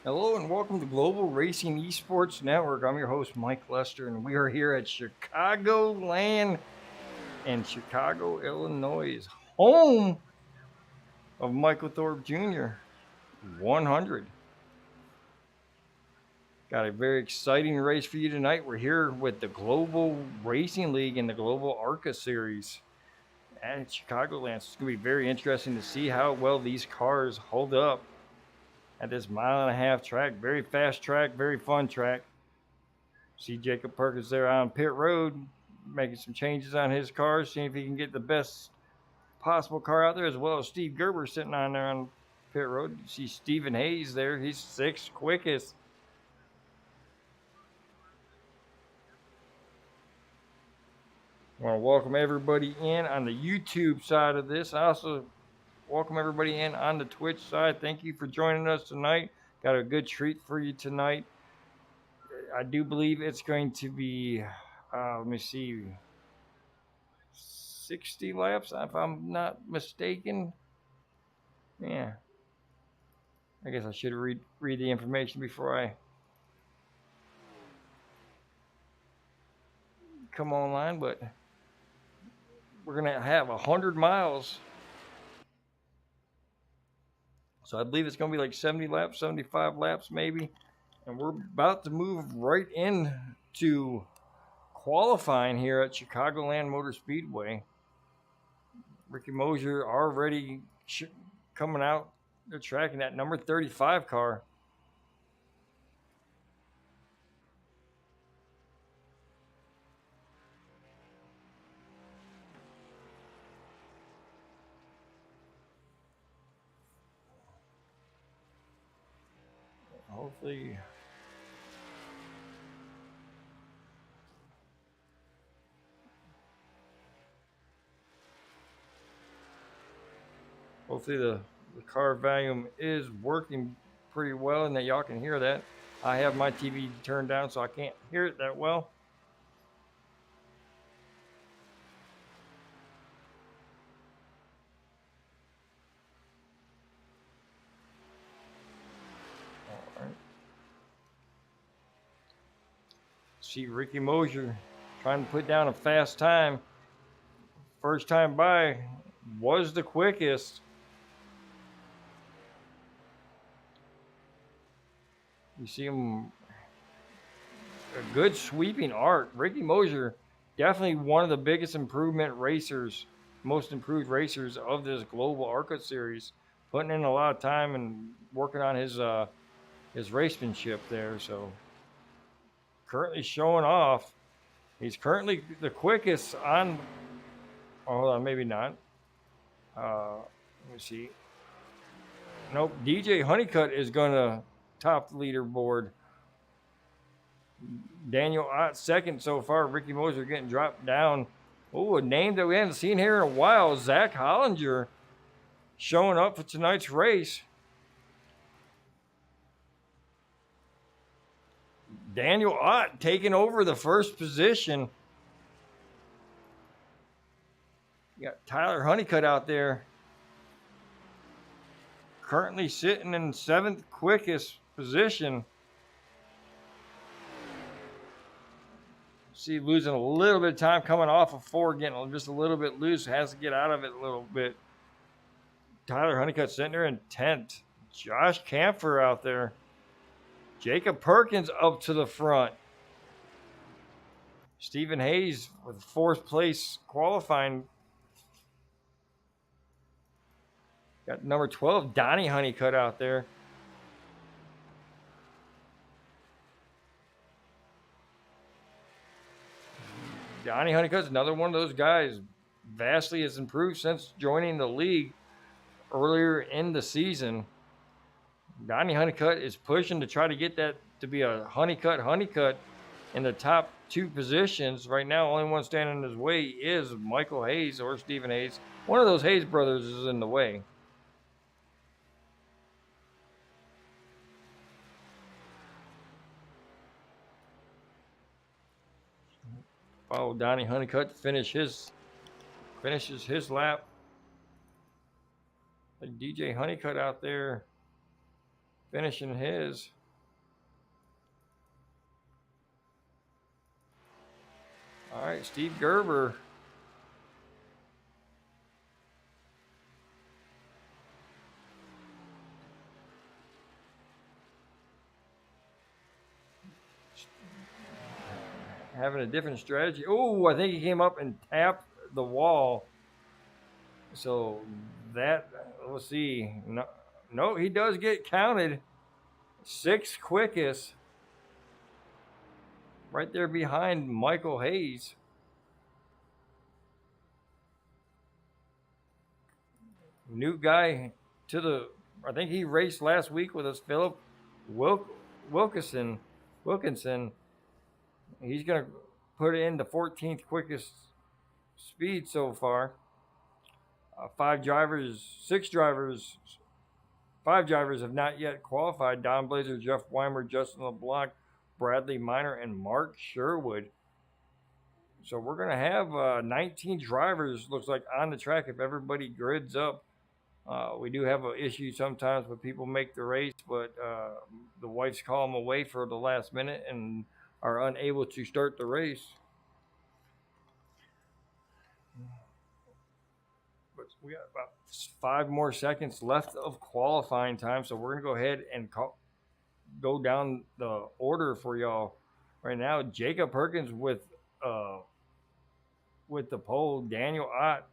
Hello and welcome to Global Racing Esports Network. I'm your host, Mike Lester, and we are here at Chicagoland in Chicago, Illinois, home of Michael Thorpe Jr. 100. Got a very exciting race for you tonight. We're here with the Global Racing League and the Global ARCA Series at Chicagoland. It's going to be very interesting to see how well these cars hold up at this mile-and-a-half track. Very fast track, very fun track. See Jacob Perkins there on pit road, making some changes on his car, seeing if he can get the best possible car out there, as well as Steve Gerber sitting on there on pit road. You see Stephen Hayes there. He's sixth quickest. I want to welcome everybody in on the YouTube side of this. I also welcome everybody in on the Twitch side. Thank you for joining us tonight. Got a good treat for you tonight. I do believe it's going to be, let me see, 60 laps, if I'm not mistaken. Yeah. I guess I should read the information before I come online, but we're going to have 100 miles. So I believe it's going to be like 70 laps, 75 laps maybe. And we're about to move right into qualifying here at Chicagoland Motor Speedway. Ricky Mosier already coming out the track in that number 35 car. Hopefully the car volume is working pretty well and that y'all can hear that. I have my TV turned down so I can't hear it that well. All right. See Ricky Mosier trying to put down a fast time. First time by was the quickest. You see him, a good sweeping arc. Ricky Mosier, definitely one of the biggest improvement racers, most improved racers of this global ARCA series, putting in a lot of time and working on his racemanship there. So currently showing off. He's currently the quickest on. Oh, hold on, maybe not. Let me see. Nope. DJ Honeycutt is gonna top the leaderboard. Daniel Ott second so far. Ricky Mosier getting dropped down. Oh, a name that we haven't seen here in a while. Zach Hollinger showing up for tonight's race. Daniel Ott taking over the first position. You got Tyler Honeycutt out there. Currently sitting in seventh quickest position. See, losing a little bit of time coming off of four, getting just a little bit loose. Has to get out of it a little bit. Tyler Honeycutt sitting there in 10th. Josh Camphor out there. Jacob Perkins up to the front. Stephen Hayes with fourth place qualifying. Got number 12, Donnie Honeycutt out there. Donnie Honeycutt's another one of those guys. Vastly has improved since joining the league earlier in the season. Donnie Honeycutt is pushing to try to get that to be a Honeycutt in the top two positions. Right now, only one standing in his way is Michael Hayes or Stephen Hayes. One of those Hayes brothers is in the way. Follow Donnie Honeycutt to finishes his lap. DJ Honeycutt out there finishing his. All right, Steve Gerber. Having a different strategy. Oh, I think he came up and tapped the wall. So that, let's see. No, he does get counted. 6th quickest. Right there behind Michael Hayes. New guy to the, I think he raced last week with us, Philip Wilkinson. He's going to put in the 14th quickest speed so far. 5 drivers have not yet qualified. Don Blazer, Jeff Weimer, Justin LeBlanc, Bradley Miner, and Mark Sherwood. So we're going to have 19 drivers, looks like, on the track if everybody grids up. We do have an issue sometimes when people make the race, but the wives call them away for the last minute and are unable to start the race. But we got about 5 more seconds left of qualifying time, so we're going to go ahead and go down the order for y'all right now. Jacob Perkins with the pole. Daniel Ott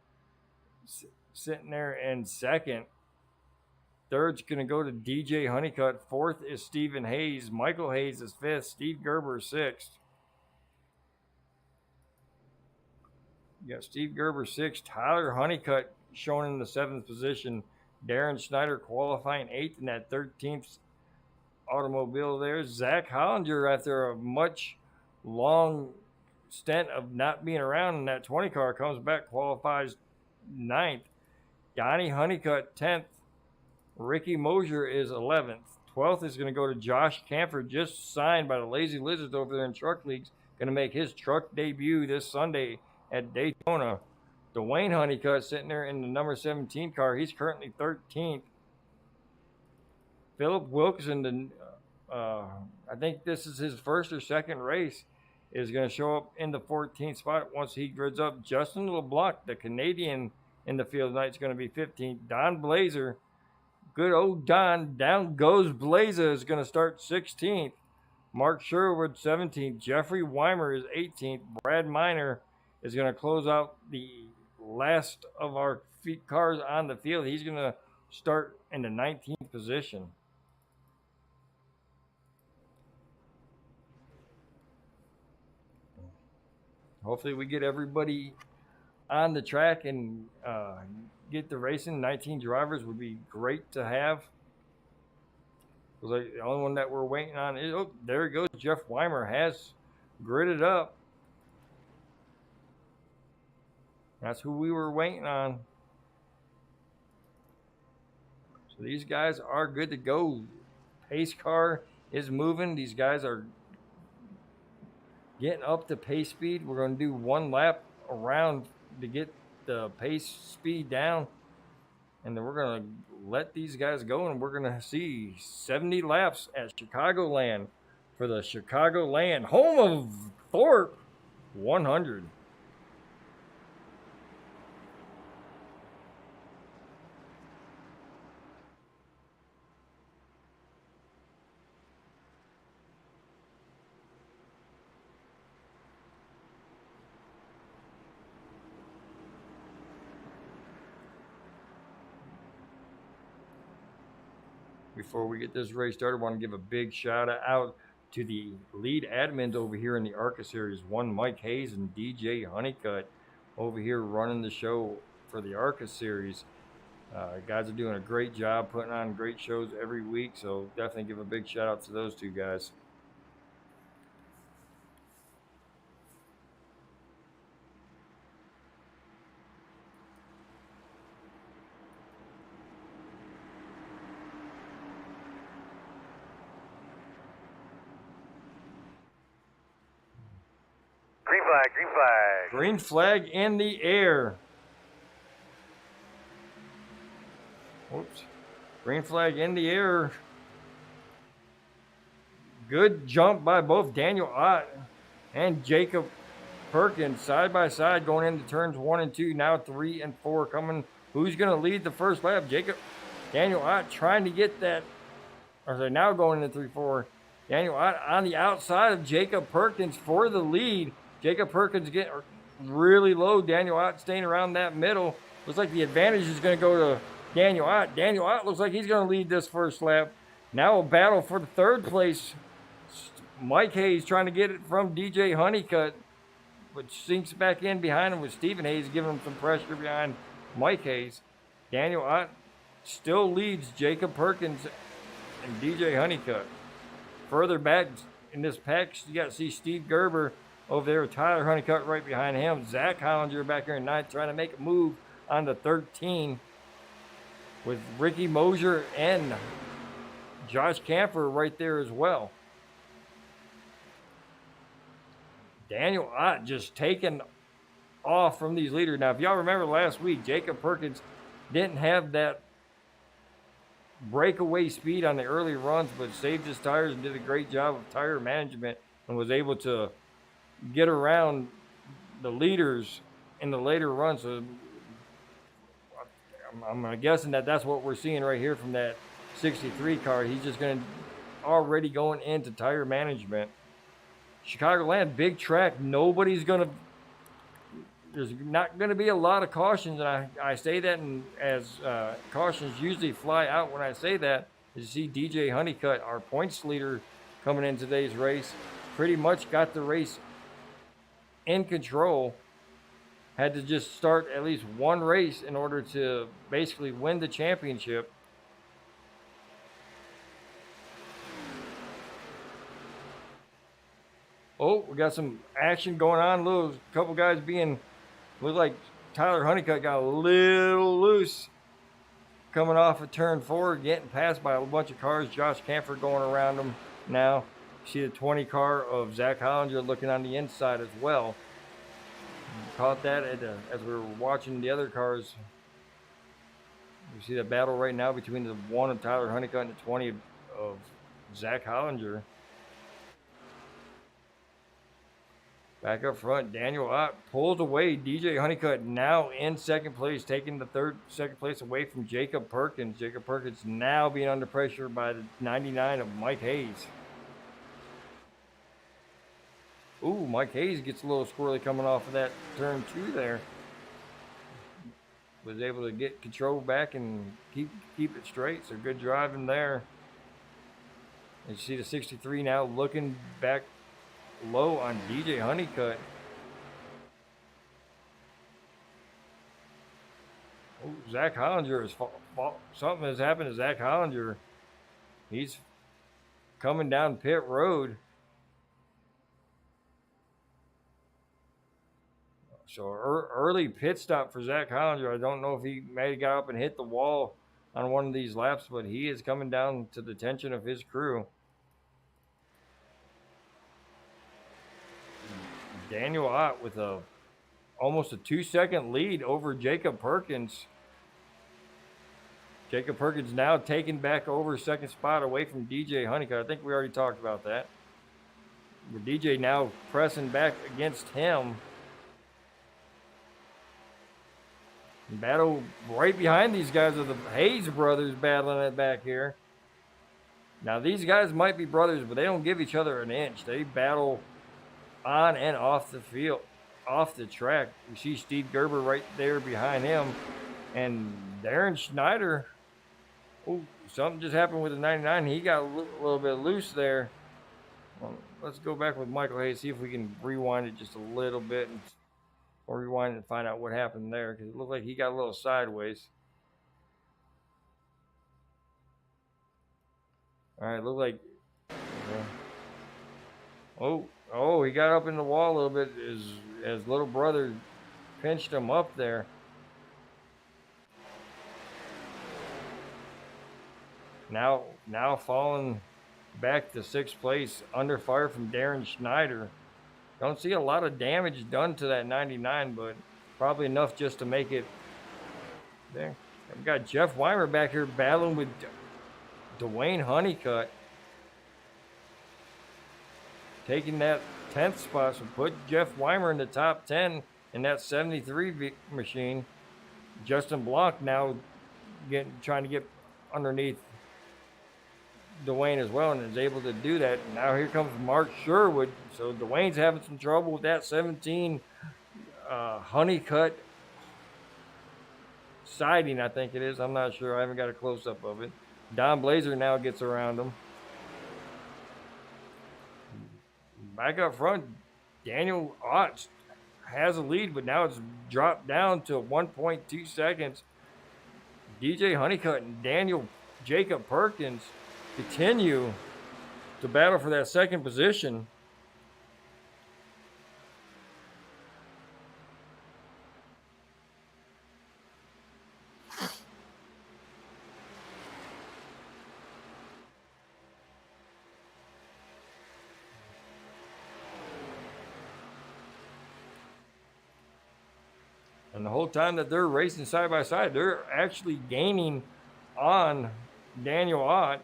sitting there in 2nd. 3rd's going to go to DJ Honeycutt. 4th is Stephen Hayes. Michael Hayes is 5th. Steve Gerber 6th. You got Steve Gerber 6th. Tyler Honeycutt shown in the 7th position. Darren Schneider qualifying 8th in that 13th automobile there. Zach Hollinger, after a much long stint of not being around in that 20 car, comes back, qualifies 9th. Donnie Honeycutt 10th. Ricky Mosier is 11th. 12th is going to go to Josh Camford, just signed by the Lazy Lizards over there in Truck Leagues. Going to make his truck debut this Sunday at Daytona. Dwayne Honeycutt sitting there in the number 17 car. He's currently 13th. Philip Wilkinson, I think this is his 1st or 2nd race, is going to show up in the 14th spot once he grids up. Justin LeBlanc, the Canadian in the field tonight, is going to be 15th. Don Blazer, good old Don, down goes Blazer, is going to start 16th. Mark Sherwood 17th. Jeffrey Weimer is 18th. Brad Miner is going to close out the last of our cars on the field. He's going to start in the 19th position. Hopefully we get everybody on the track and get the racing. 19 drivers would be great to have. The only one that we're waiting on is, oh, there he goes. Jeff Weimer has gridded up. That's who we were waiting on. So these guys are good to go. Pace car is moving. These guys are getting up to pace speed. We're going to do 1 lap around to get the pace speed down. And then we're going to let these guys go, and we're going to see 70 laps at Chicagoland for the Chicagoland home of Thorpe 100. Before we get this race started, I want to give a big shout out to the lead admins over here in the ARCA series. One, Mike Hayes and DJ Honeycutt over here running the show for the ARCA series. Guys are doing a great job putting on great shows every week, so definitely give a big shout out to those 2 guys. Green flag, green flag. Green flag in the air. Whoops. Green flag in the air Good jump by both Daniel Ott and Jacob Perkins side by side going into turns 1 and 2. Now 3 and 4 coming. Who's going to lead the first lap? Daniel Ott trying to get that. Or they're now going into 3-4. Daniel Ott on the outside of Jacob Perkins for the lead. Jacob Perkins getting really low. Daniel Ott staying around that middle. Looks like the advantage is going to go to Daniel Ott. Daniel Ott looks like he's going to lead this first lap. Now a battle for the third place. Mike Hayes trying to get it from DJ Honeycutt, but sinks back in behind him with Stephen Hayes giving him some pressure behind Mike Hayes. Daniel Ott still leads Jacob Perkins and DJ Honeycutt. Further back in this pack, you got to see Steve Gerber over there with Tyler Honeycutt right behind him. Zach Hollinger back here in 9th trying to make a move on the 13 with Ricky Mosier and Josh Camper right there as well. Daniel Ott just taking off from these leaders. Now, if y'all remember last week, Jacob Perkins didn't have that breakaway speed on the early runs, but saved his tires and did a great job of tire management and was able to get around the leaders in the later runs. So I'm guessing that that's what we're seeing right here from that 63 car. He's just already going into tire management. Chicagoland, big track. There's not going to be a lot of cautions, and I say that as cautions usually fly out when I say that. You see DJ Honeycutt, our points leader, coming in today's race, pretty much got the race in control. Had to just start at least one race in order to basically win the championship. Oh, we got some action going on. A couple guys looked like Tyler Honeycutt got a little loose coming off of turn 4, getting passed by a bunch of cars. Josh Camper going around him now. You see the 20 car of Zach Hollinger looking on the inside as well. Caught that as we were watching the other cars. You see the battle right now between the 1 of Tyler Honeycutt and the 20 of Zach Hollinger. Back up front, Daniel Ott pulls away. DJ Honeycutt now in second place, taking the second place away from Jacob Perkins. Jacob Perkins now being under pressure by the 99 of Mike Hayes. Ooh, Mike Hayes gets a little squirrely coming off of that turn 2 there. Was able to get control back and keep it straight, so good driving there. And you see the 63 now looking back low on DJ Honeycutt. Oh, Zach Hollinger is something has happened to Zach Hollinger. He's coming down pit road. So early pit stop for Zach Hollinger. I don't know if he may have got up and hit the wall on one of these laps, but he is coming down to the attention of his crew. Daniel Ott with almost a 2-second lead over Jacob Perkins. Jacob Perkins now taking back over second spot away from DJ Honeycutt. I think we already talked about that. With DJ now pressing back against him. Battle right behind these guys are the Hayes brothers battling it back here. Now these guys might be brothers, but they don't give each other an inch. They battle on and off the field, off the track. You see Steve Gerber right there behind him. And Darren Schneider, oh, something just happened with the 99. He got a little bit loose there. Well, let's go back with Michael Hayes, see if we can rewind it just a little bit or rewind and find out what happened there, because it looked like he got a little sideways. All right, looked like, oh, he got up in the wall a little bit as little brother pinched him up there. Now falling back to 6th place under fire from Darren Schneider. Don't see a lot of damage done to that 99, but probably enough just to make it there. We've got Jeff Weimer back here battling with Dwayne Honeycutt. taking that 10th spot, so put Jeff Weimer in the top 10 in that 73 machine. Justin Blanc now trying to get underneath Dwayne as well, and is able to do that. And now here comes Mark Sherwood. So Dwayne's having some trouble with that 17 Honeycutt siding, I think it is. I'm not sure. I haven't got a close-up of it. Don Blazer now gets around him. Back up front, Daniel Ott has a lead, but now it's dropped down to 1.2 seconds. DJ Honeycutt and Daniel Jacob Perkins continue to battle for that second position. And the whole time that they're racing side by side, they're actually gaining on Daniel Ott.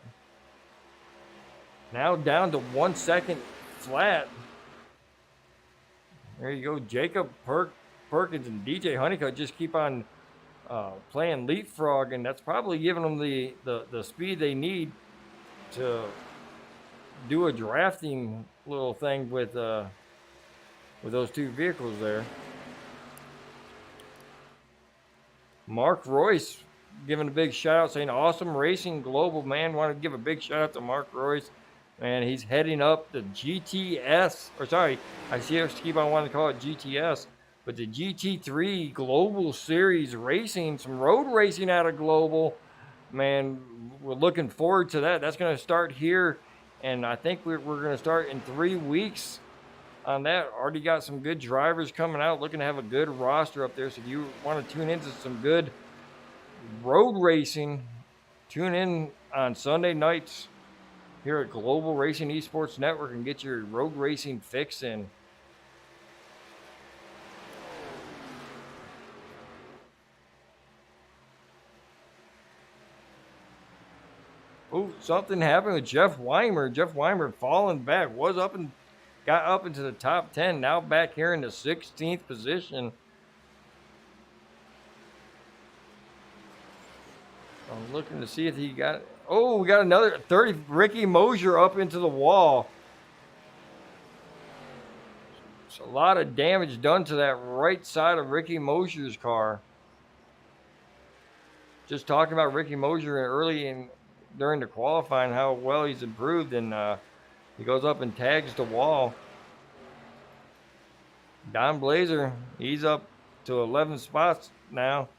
Now down to 1 second flat. There you go. Jacob Perkins and DJ Honeycutt just keep on playing leapfrog, and that's probably giving them the speed they need to do a drafting little thing with those two vehicles there. Mark Royce giving a big shout out, saying awesome racing global, man. Want to give a big shout out to Mark Royce. And he's heading up the GTS, or sorry, I see us keep on wanting to call it GTS, but the GT3 Global Series racing, some road racing out of Global. Man, we're looking forward to that. That's going to start here, and I think we're going to start in 3 weeks on that. Already got some good drivers coming out, looking to have a good roster up there. So if you want to tune into some good road racing, tune in on Sunday nights here at Global Racing Esports Network and get your road racing fix in. Oh, something happened with Jeff Weimer. Jeff Weimer falling back, got up into the top 10, now back here in the 16th position. I'm looking to see if he got it. Oh, we got another 30. Ricky Mosier up into the wall. It's a lot of damage done to that right side of Ricky Mosier's car. Just talking about Ricky Mosier during the qualifying, how well he's improved, and he goes up and tags the wall. Don Blazer, he's up to 11 spots now.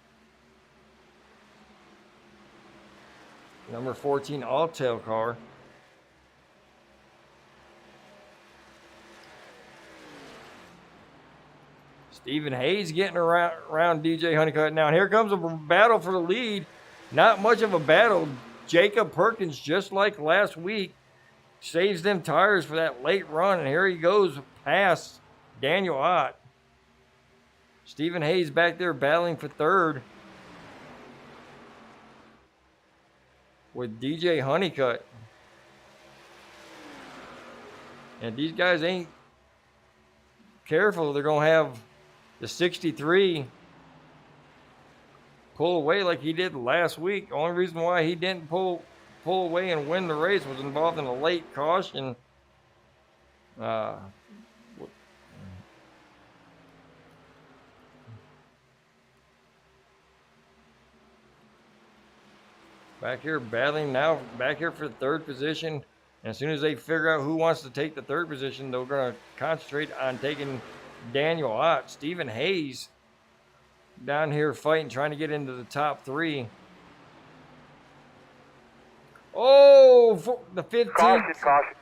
Number 14 All-Tail car. Stephen Hayes getting around DJ Honeycutt now. And here comes a battle for the lead. Not much of a battle. Jacob Perkins, just like last week, saves them tires for that late run. And here he goes past Daniel Ott. Stephen Hayes back there battling for third with DJ Honeycutt. And these guys ain't careful. They're going to have the 63 pull away like he did last week. The only reason why he didn't pull away and win the race was involved in a late caution. Back here battling now, back here for the third position. And as soon as they figure out who wants to take the third position, they're going to concentrate on taking Daniel Ott. Stephen Hayes down here fighting, trying to get into the top 3. Oh, the 15th. Caution.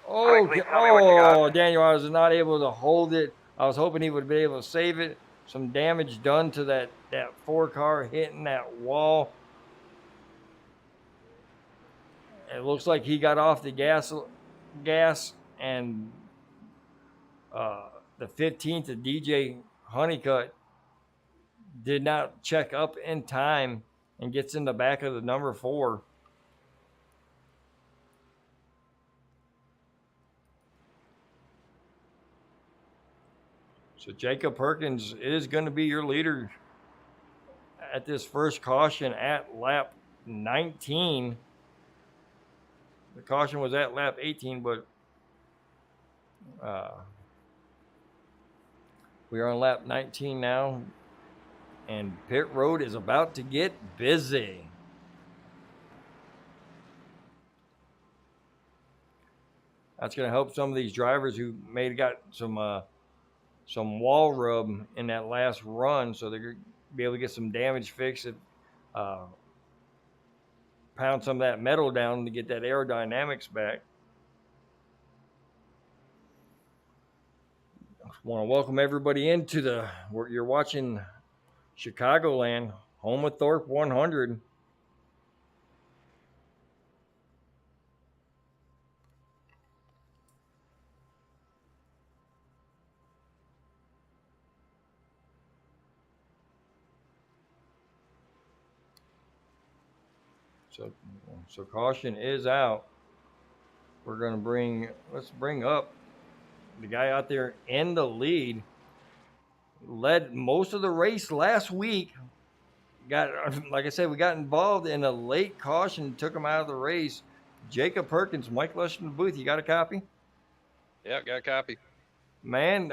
Oh, Daniel Ott was not able to hold it. I was hoping he would be able to save it. Some damage done to that 4 car hitting that wall. It looks like he got off the gas and the 15th of DJ Honeycutt did not check up in time and gets in the back of the number 4. So Jacob Perkins is going to be your leader at this first caution at lap 19. The caution was at lap 18, but we are on lap 19 now, and pit road is about to get busy. That's going to help some of these drivers who may have got some wall rub in that last run, so they're going to be able to get some damage fixed. Pound some of that metal down to get that aerodynamics back. I want to welcome everybody into you're watching Chicagoland, home of Thorpe 100. So caution is out. We're going to let's bring up the guy out there in the lead. Led most of the race last week. Like I said, we got involved in a late caution, took him out of the race. Jacob Perkins, Mike Lush in the booth. You got a copy? Yeah, got a copy. Man,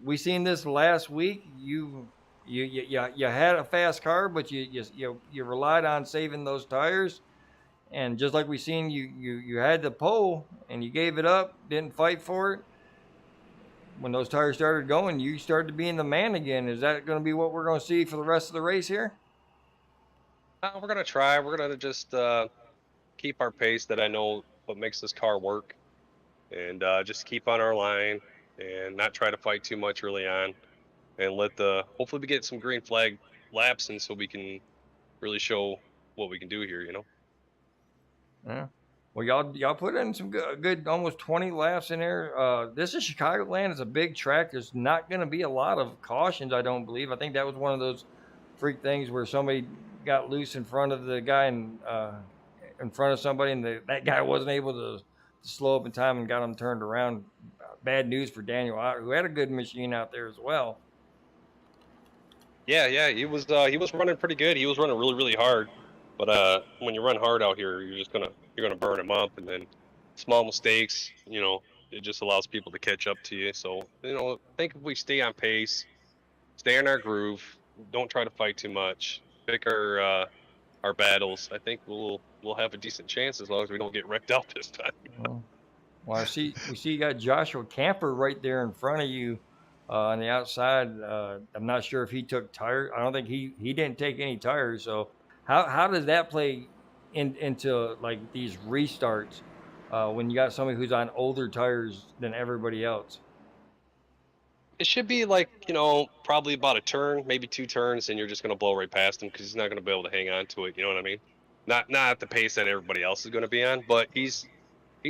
we seen this last week. You had a fast car, but you relied on saving those tires, and just like we seen, you had the pole and you gave it up, didn't fight for it. When those tires started going, you started being the man again. Is that going to be what we're going to see for the rest of the race here? We're going to try. We're going to just keep our pace that I know what makes this car work, and just keep on our line and not try to fight too much early on, and hopefully we get some green flag laps in so we can really show what we can do here, Yeah. Well, y'all put in some good almost 20 laps in there. This is Chicagoland. It's a big track. There's not going to be a lot of cautions, I don't believe. I think that was one of those freak things where somebody got loose in front of the guy and in front of somebody, and that guy wasn't able to slow up in time and got him turned around. Bad news for Daniel, who had a good machine out there as well. Yeah, he was running pretty good. He was running really, really hard. But when you run hard out here, you're gonna burn him up, and then small mistakes, it just allows people to catch up to you. So I think if we stay on pace, stay in our groove, don't try to fight too much, pick our battles, I think we'll have a decent chance as long as we don't get wrecked out this time. Well, we see you got Joshua Camper right there in front of you on the outside. I'm not sure if he took tires. I don't think he didn't take any tires. So how does that play into like these restarts when you got somebody who's on older tires than everybody else? It should be like, probably about a turn, maybe 2 turns, and you're just going to blow right past him because he's not going to be able to hang on to it. You know what I mean? Not at the pace that everybody else is going to be on, but he's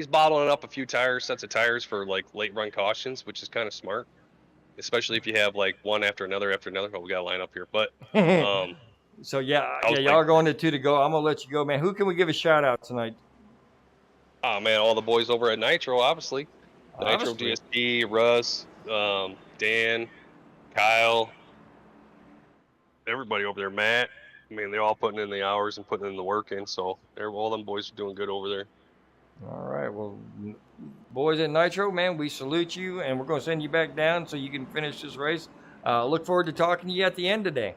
bottling up a few sets of tires for like late run cautions, which is kind of smart, especially if you have like one after another. Oh, we got to line up here, but so y'all are going to 2 to go. I'm gonna let you go, man. Who can we give a shout out tonight? Oh man, all the boys over at Nitro, obviously. Nitro DSP, Russ, Dan, Kyle, everybody over there, Matt. I mean, they're all putting in the hours and putting in the work in, so all them boys are doing good over there. All right, well, boys at Nitro, man, we salute you, and we're going to send you back down so you can finish this race. Look forward to talking to you at the end today.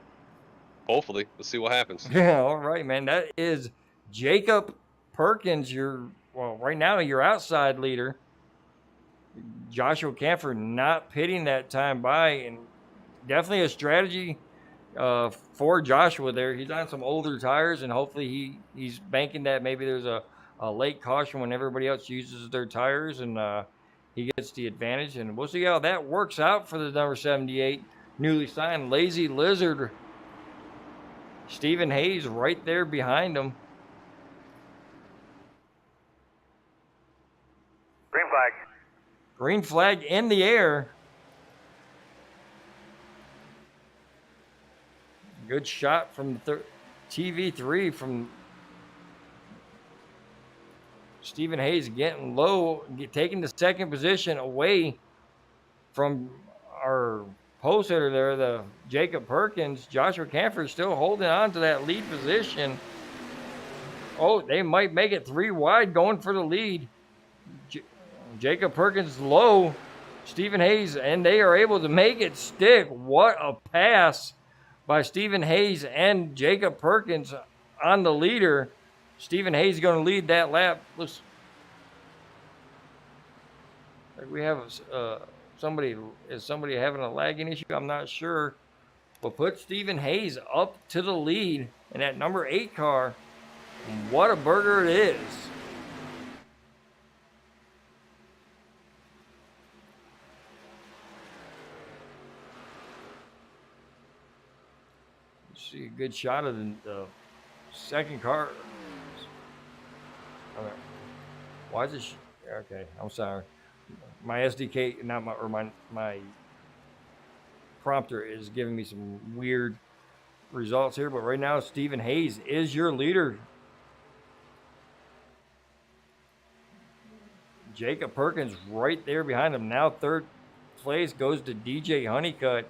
Hopefully. Let's see what happens. Yeah, all right, man. That is Jacob Perkins, right now your outside leader. Joshua Camper not pitting that time by, and definitely a strategy for Joshua there. He's on some older tires, and hopefully he's banking that maybe there's a late caution when everybody else uses their tires, and he gets the advantage. And we'll see how that works out for the number 78 newly signed Lazy Lizard. Stephen Hayes right there behind him. Green flag. Green flag in the air. Good shot from TV3 from Stephen Hayes, getting low, taking the second position away from our post hitter there, the Jacob Perkins, Joshua Camphor is still holding on to that lead position. Oh, they might make it 3 wide going for the lead. Jacob Perkins low, Stephen Hayes, and they are able to make it stick. What a pass by Stephen Hayes and Jacob Perkins on the leader. Stephen Hayes is going to lead that lap. Looks like we have somebody. Is somebody having a lagging issue? I'm not sure. But put Stephen Hayes up to the lead in that number 8 car. What a burger it is. See a good shot of the second car. Okay. Why is this? Okay, I'm sorry. My SDK, not my, or my prompter is giving me some weird results here. But right now, Stephen Hayes is your leader. Jacob Perkins right there behind him. Now third place goes to DJ Honeycutt.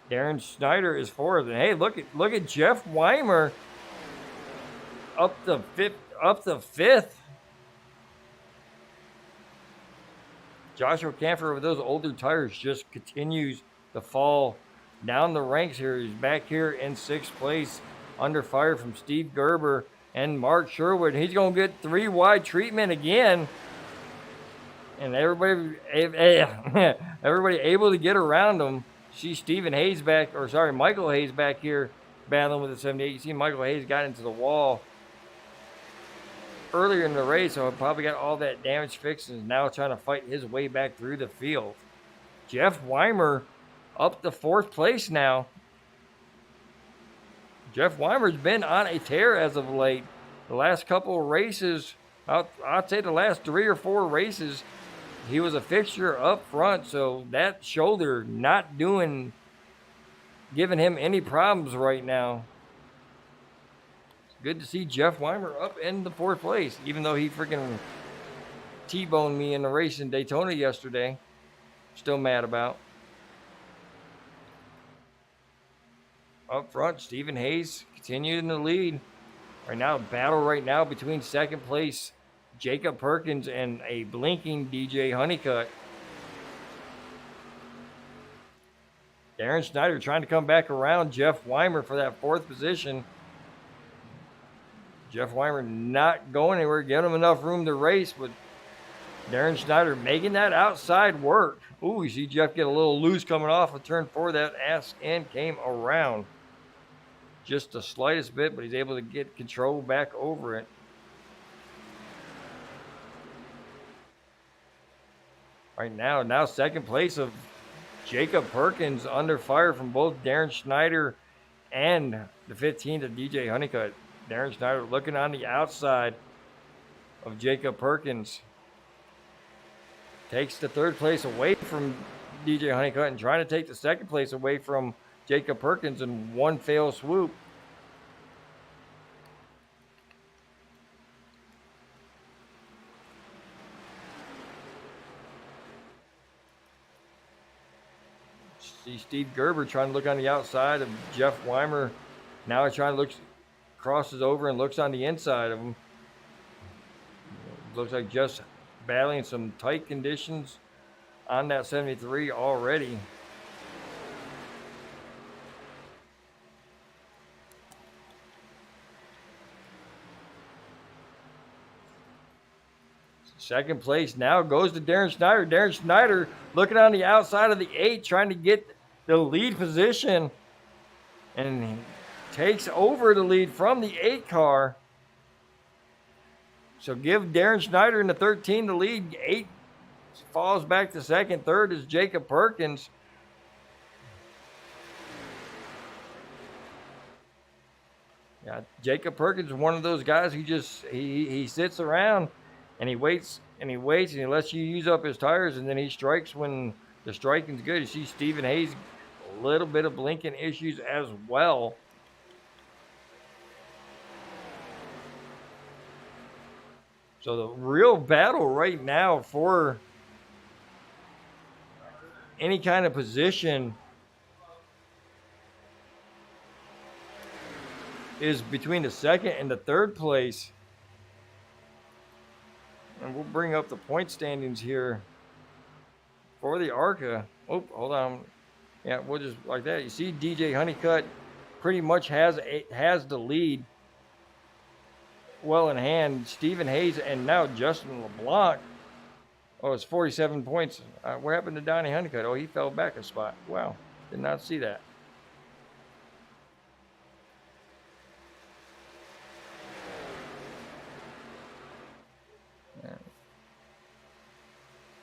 Darren Snyder is fourth. And hey, look at Jeff Weimer up the fifth. Joshua Camphor with those older tires just continues to fall down the ranks here. He's back here in 6th place under fire from Steve Gerber and Mark Sherwood. He's going to get 3 wide treatment again. And everybody able to get around him. See Stephen Hayes Michael Hayes back here battling with the 78. You see Michael Hayes got into the wall earlier in the race, so probably got all that damage fixed and is now trying to fight his way back through the field. Jeff Weimer up to 4th place now. Jeff Weimer's been on a tear as of late. The last couple of races, I'd say the last 3 or 4 races, he was a fixture up front, so that shoulder not giving him any problems right now. It's good to see Jeff Weimer up in the 4th place, even though he freaking T-boned me in the race in Daytona yesterday. Still mad about. Up front, Stephen Hayes continuing the lead. Right now, battle right now between 2nd place Jacob Perkins and a blinking DJ Honeycutt. Darren Snyder trying to come back around Jeff Weimer for that 4th position. Jeff Weimer not going anywhere, giving him enough room to race, but Darren Snyder making that outside work. Ooh, you see Jeff get a little loose coming off of turn 4. That ass end came around just the slightest bit, but he's able to get control back over it. Right now 2nd place of Jacob Perkins under fire from both Darren Snyder and the 15th of DJ Honeycutt. Darren Snyder looking on the outside of Jacob Perkins. Takes the 3rd place away from DJ Honeycutt and trying to take the 2nd place away from Jacob Perkins in one fell swoop. See Steve Gerber trying to look on the outside of Jeff Weimer. Now he's trying to crosses over and looks on the inside of him. Looks like just battling some tight conditions on that 73 already. Second place now goes to Darren Snyder. Darren Snyder looking on the outside of the 8, trying to get the lead position. And he takes over the lead from the 8 car. So give Darren Snyder in the 13 the lead. 8 falls back to second. Third is Jacob Perkins. Yeah, Jacob Perkins is one of those guys who just he sits around and he waits and he lets you use up his tires, and then he strikes when the striking's good. You see Stephen Hayes, a little bit of blinking issues as well. So the real battle right now for any kind of position is between the second and the third place. And we'll bring up the point standings here for the ARCA. Oh, hold on. Yeah, we'll just like that. You see DJ Honeycutt pretty much has the lead well in hand. Stephen Hayes and now Justin LeBlanc. Oh, it's 47 points. What happened to Donnie Honeycutt? Oh, he fell back a spot. Wow, did not see that.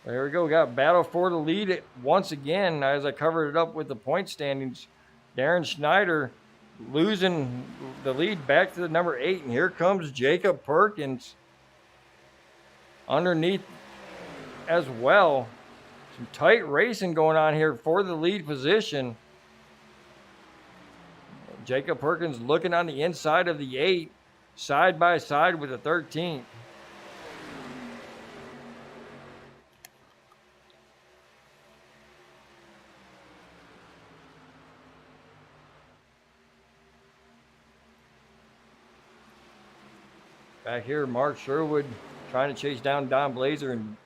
There we go. We got battle for the lead once again. As I covered it up with the point standings, Darren Schneider losing the lead back to the number 8, and here comes Jacob Perkins underneath as well. Some tight racing going on here for the lead position. Jacob Perkins looking on the inside of the 8, side by side with the 13. Back here, Mark Sherwood trying to chase down Don Blazer and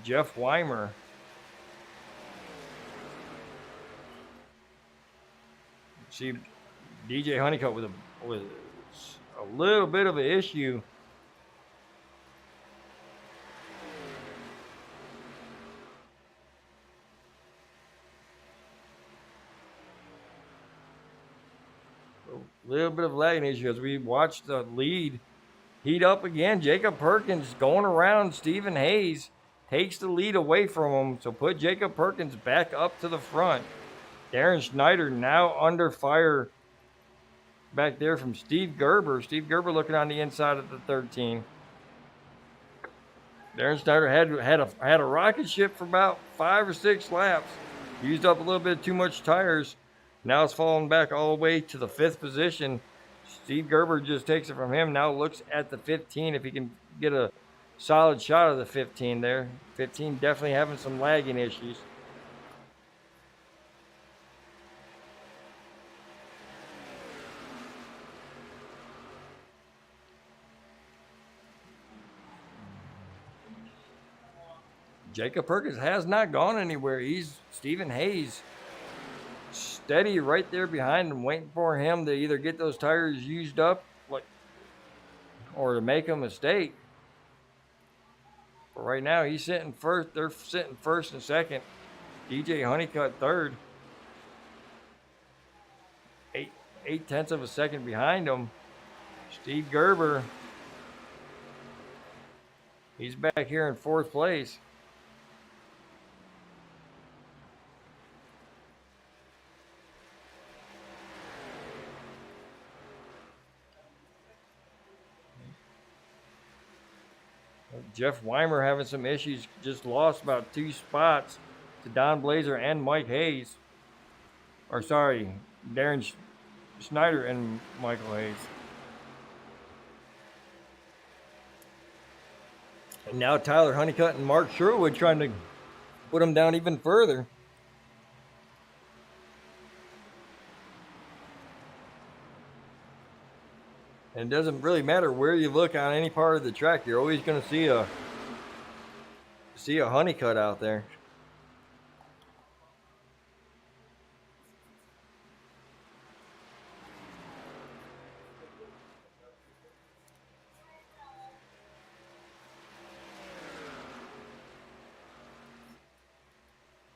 Jeff Weimer. See DJ Honeycutt with a little bit of an issue. A little bit of lagging issue as we watch the lead heat up again. Jacob Perkins going around Stephen Hayes, takes the lead away from him, so put Jacob Perkins back up to the front. Darren Schneider now under fire back there from Steve Gerber. Steve Gerber looking on the inside of the 13. Darren Schneider had a rocket ship for about 5 or 6 laps. Used up a little bit too much tires. Now it's falling back all the way to the 5th position. Steve Gerber just takes it from him. Now looks at the 15 if he can get a solid shot of the 15 there. 15 definitely having some lagging issues. Jacob Perkins has not gone anywhere. He's Stephen Hayes steady right there behind him, waiting for him to either get those tires used up or to make a mistake. But right now, he's sitting first. They're sitting first and second. DJ Honeycutt third. 8/10 of a second behind him. Steve Gerber, he's back here in 4th place. Jeff Weimer having some issues, just lost about 2 spots to Don Blazer and Mike Hayes. Or sorry, Darren Schneider and Michael Hayes. And now Tyler Honeycutt and Mark Sherwood trying to put him down even further. And it doesn't really matter where you look on any part of the track, you're always going to see a Honeycutt out there.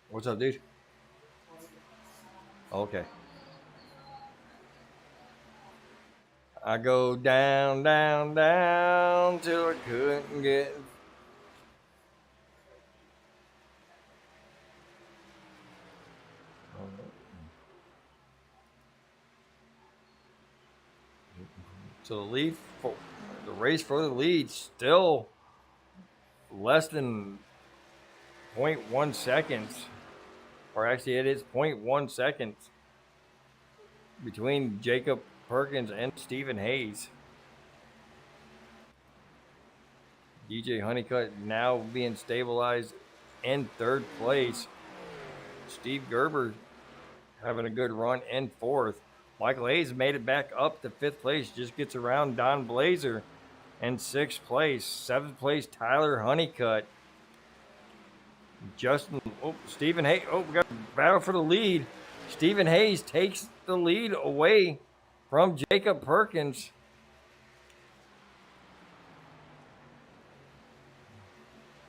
What's up, dude? Okay. I go down, down, down till I couldn't get. So the race for the lead still less than 0.1 seconds, or actually it is 0.1 seconds between Jacob Perkins and Stephen Hayes. DJ Honeycutt now being stabilized in third place. Steve Gerber having a good run in fourth. Michael Hayes made it back up to fifth place, just gets around Don Blazer in sixth place. Seventh place, Tyler Honeycutt. Stephen Hayes. Oh, we got a battle for the lead. Stephen Hayes takes the lead away from Jacob Perkins.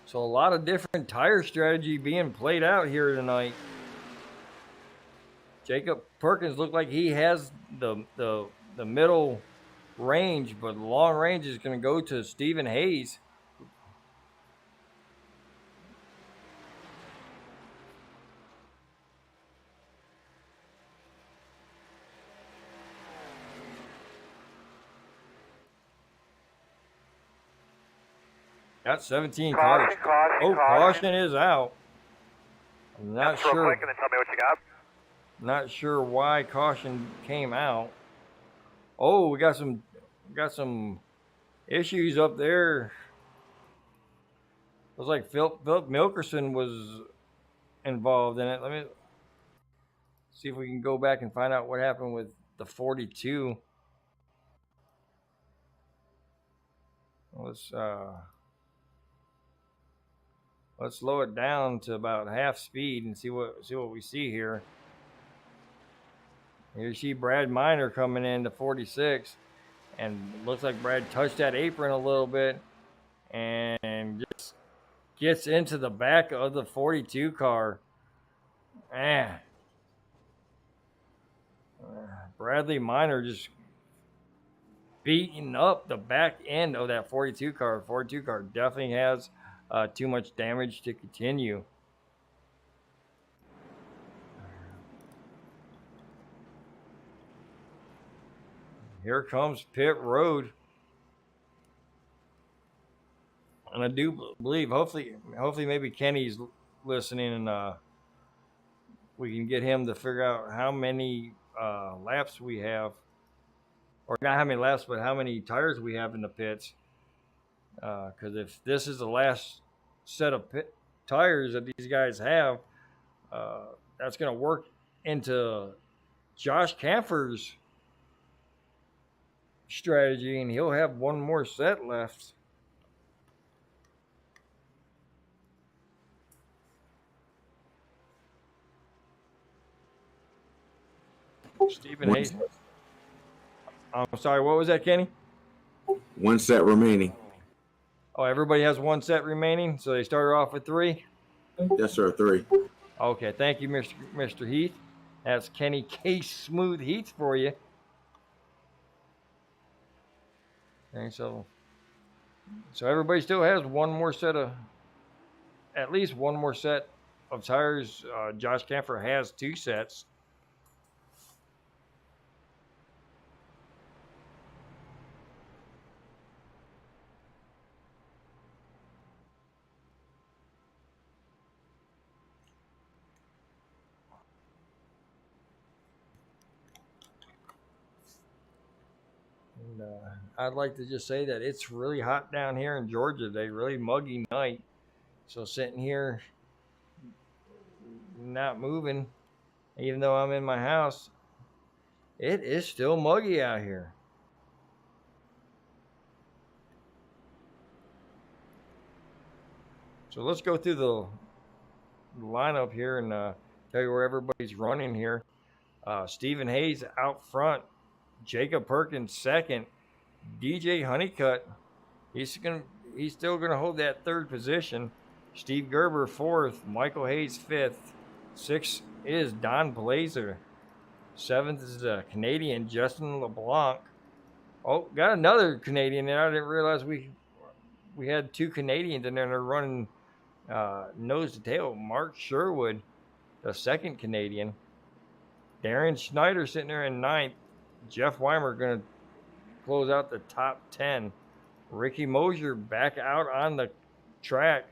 So a lot of different tire strategy being played out here tonight. Jacob Perkins looked like he has the middle range, but long range is going to go to Stephen Hayes. Got 17 cars. Caution is out. I'm not sure. Quick and then tell me what you got. Not sure why caution came out. Oh, we got some issues up there. Looks like Philip Milkerson was involved in it. Let me see if we can go back and find out what happened with the 42. Let's slow it down to about half speed and see what we see here. Here you see Brad Miner coming in to 46, and looks like Brad touched that apron a little bit and just gets into the back of the 42 car. Bradley Miner just beating up the back end of that 42 car. 42 car definitely has too much damage to continue. Here comes pit road. And I do believe, hopefully maybe Kenny's listening and we can get him to figure out how many laps we have. Or not how many laps, but how many tires we have in the pits. Because if this is the last set of tires that these guys have, that's going to work into Josh Camphor's strategy, and he'll have one more set left. Stephen Hayes. I'm sorry, what was that, Kenny? One set remaining. Oh, everybody has one set remaining, so they started off with 3? Yes, sir, 3. Okay, thank you, Mr. Heath. That's Kenny Case Smooth Heath for you. Okay, so everybody still has at least one more set of tires. Josh Camphor has 2 sets. And I'd like to just say that it's really hot down here in Georgia today, really muggy night. So sitting here, not moving, even though I'm in my house, it is still muggy out here. So let's go through the lineup here and tell you where everybody's running here. Stephen Hayes out front. Jacob Perkins second. DJ Honeycutt, he's still gonna hold that third position. Steve Gerber fourth. Michael Hayes fifth. Sixth is Don Blazer. Seventh is the Canadian Justin LeBlanc. Oh, got another Canadian there. I didn't realize we had 2 Canadians in there and they're running nose to tail. Mark Sherwood, the second Canadian. Darren Schneider sitting there in ninth. Jeff Weimer going to close out the top 10. Ricky Mosier back out on the track.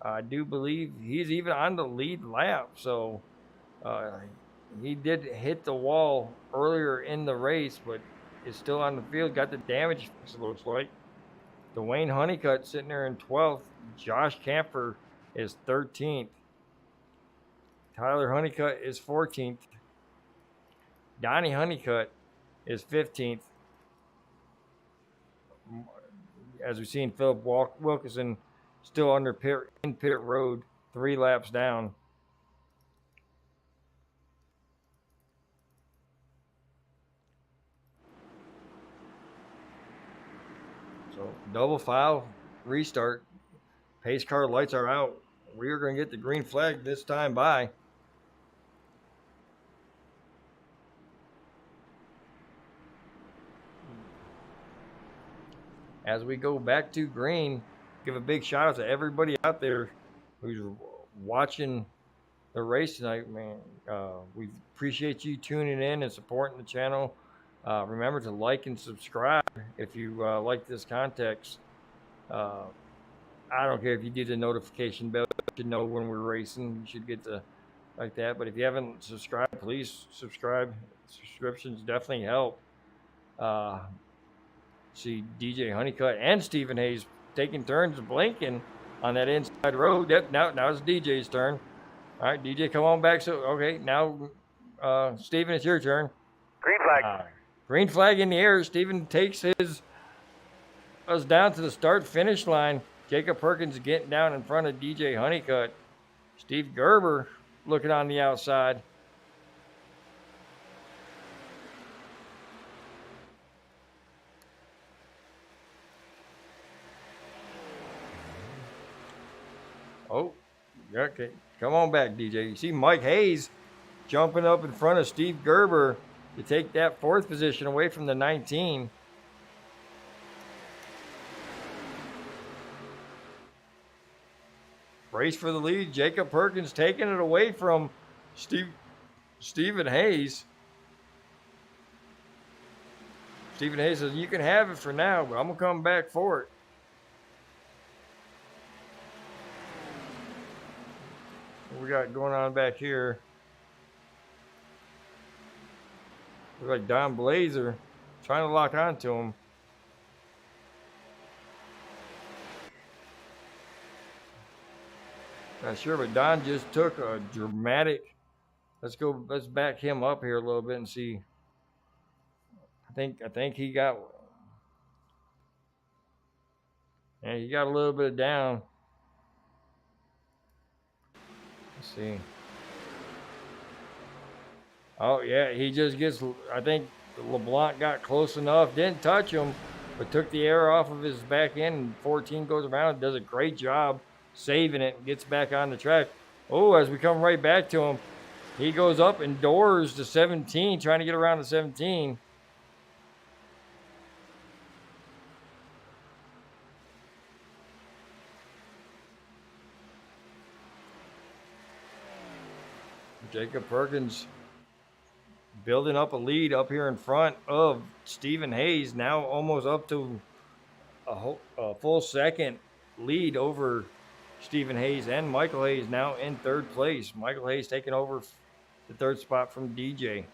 I do believe he's even on the lead lap. So he did hit the wall earlier in the race, but is still on the field. Got the damage fix, it looks like. Dwayne Honeycutt sitting there in 12th. Josh Camphor is 13th. Tyler Honeycutt is 14th. Donnie Honeycutt is 15th. As we've seen, Philip Wilkinson still under pit road, 3 laps down. So double file, restart. Pace car lights are out. We are going to get the green flag this time by. As we go back to green, give a big shout out to everybody out there who's watching the race tonight, man. We appreciate you tuning in and supporting the channel. Remember to like and subscribe if you like this context. I don't care if you do the notification bell, you should know when we're racing. You should get the like that. But if you haven't subscribed, please subscribe. Subscriptions definitely help. See DJ Honeycutt and Stephen Hayes taking turns blinking on that inside road. Yep, now it's DJ's turn. All right, DJ, come on back. So okay, now Stephen, it's your turn. Green flag. Green flag in the air. Stephen takes us down to the start finish line. Jacob Perkins getting down in front of DJ Honeycutt. Steve Gerber looking on the outside. Oh, okay. Come on back, DJ. You see Mike Hayes jumping up in front of Steve Gerber to take that 4th position away from the 19. Race for the lead. Jacob Perkins taking it away from Stephen Hayes. Stephen Hayes says, you can have it for now, but I'm going to come back for it. What we got going on back here? Looks like Don Blazer trying to lock onto him. Not sure, but Don just took a dramatic. Let's back him up here a little bit and see. I think he got. Yeah, he got a little bit of down. Let's see. Oh yeah, he just gets. I think LeBlanc got close enough, didn't touch him, but took the air off of his back end. And 14 goes around and does a great job saving it, and gets back on the track. Oh, as we come right back to him, he goes up and doors to 17, trying to get around to 17. Jacob Perkins building up a lead up here in front of Stephen Hayes, now almost up to a full second lead over Stephen Hayes, and Michael Hayes now in 3rd place. Michael Hayes taking over the 3rd spot from DJ.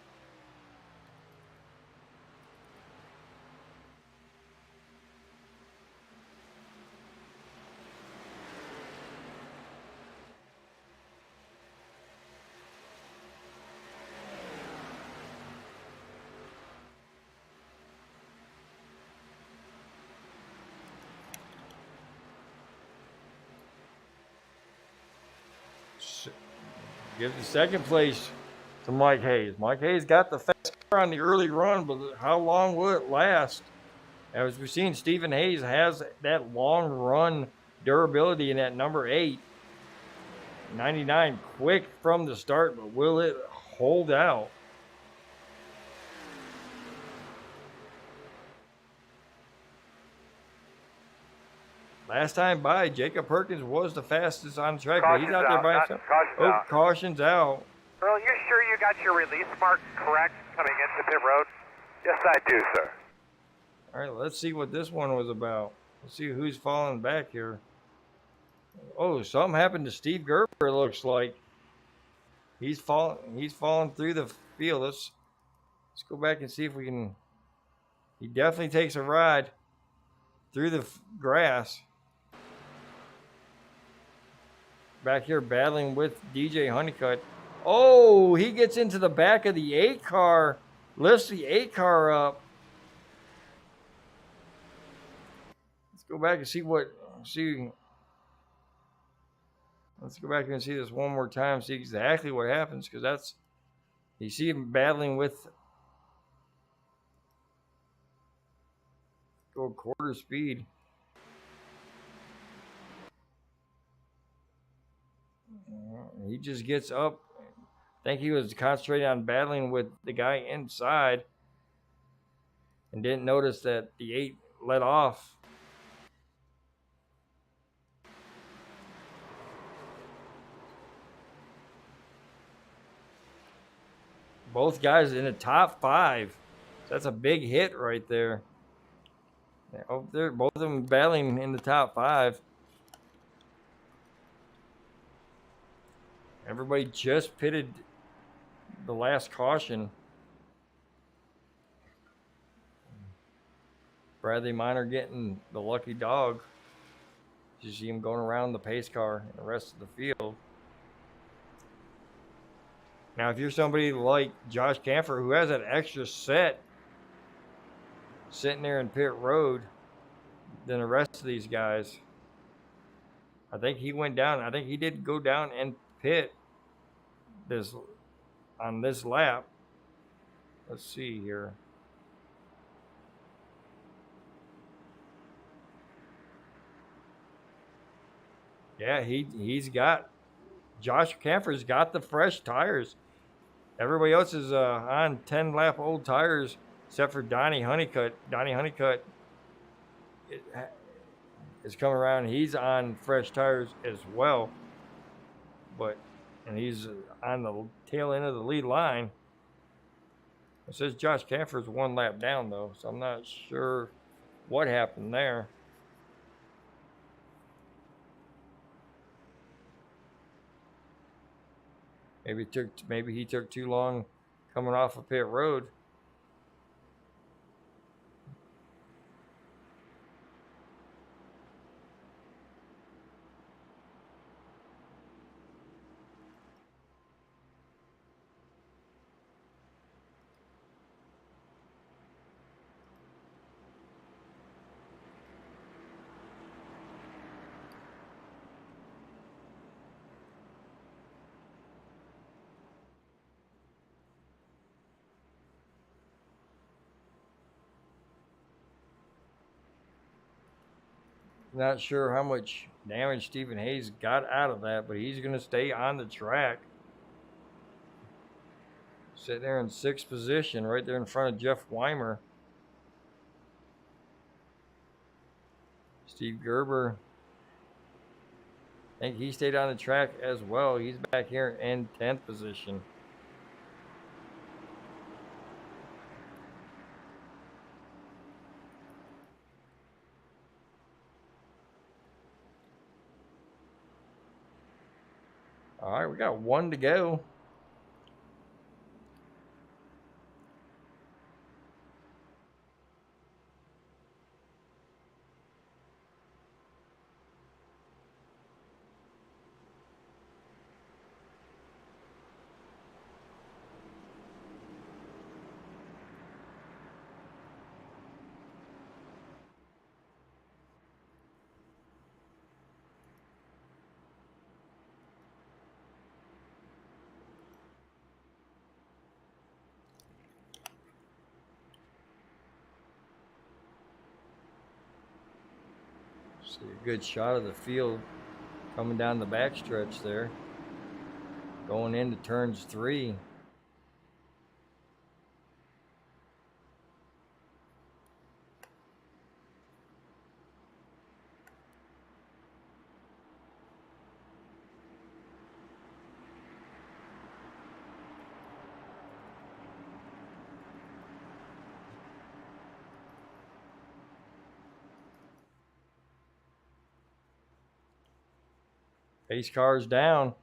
Give the 2nd place to Mike Hayes. Mike Hayes got the fast car on the early run, but how long will it last? As we've seen, Stephen Hayes has that long run durability in that number 8. 99 quick from the start, but will it hold out? Last time by, Jacob Perkins was the fastest on the track, but he's out there by himself. Oh, caution's out. Earl, you sure you got your release mark correct coming into pit road? Yes, I do, sir. All right, let's see what this one was about. Let's see who's falling back here. Oh, something happened to Steve Gerber, it looks like. He's falling through the field. Let's go back and see if we can. He definitely takes a ride through the grass. back here battling with DJ Honeycutt. Oh, he gets into the back of the 8 car, lifts the 8 car up. Let's go back and see. Let's go back and see this one more time, see exactly what happens, because you see him battling with go quarter speed. He just gets up. I think he was concentrating on battling with the guy inside and didn't notice that the 8 let off. Both guys in the top 5. That's a big hit right there. Oh, they're both of them battling in the top 5. Everybody just pitted the last caution. Bradley Minor getting the lucky dog. You see him going around the pace car and the rest of the field. Now, if you're somebody like Josh Camphor who has that extra set sitting there in pit road than the rest of these guys, I think he went down. I think he did go down and pit on this lap. Let's see here. Yeah, he's got Josh Camphor's got the fresh tires. Everybody else is on 10-lap old tires except for Donnie Honeycutt. Donnie Honeycutt is coming around. He's on fresh tires as well, and he's on the tail end of the lead line. It says Josh Camphor's 1 lap down though, so I'm not sure what happened there. Maybe he took too long coming off of pit road. Not sure how much damage Stephen Hayes got out of that, but he's going to stay on the track. Sitting there in 6th position, right there in front of Jeff Weimer. Steve Gerber, I think he stayed on the track as well. He's back here in 10th position. All right, we got 1 to go. See a good shot of the field coming down the backstretch there. Going into turns 3. Pace car's down.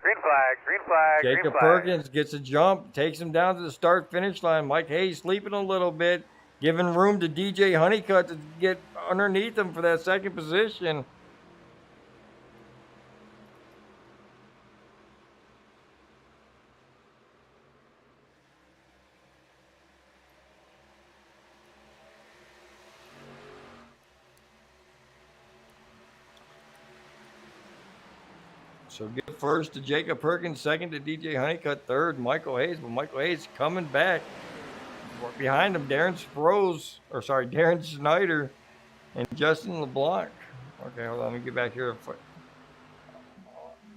Green flag, green flag, Jacob green flag. Perkins gets a jump, takes him down to the start-finish line. Mike Hayes sleeping a little bit, giving room to DJ Honeycutt to get underneath him for that 2nd position. So good first to Jacob Perkins, second to DJ Honeycutt, third Michael Hayes. But Michael Hayes coming back. Behind him, Darren Snyder and Justin LeBlanc. Okay, hold on, let me get back here.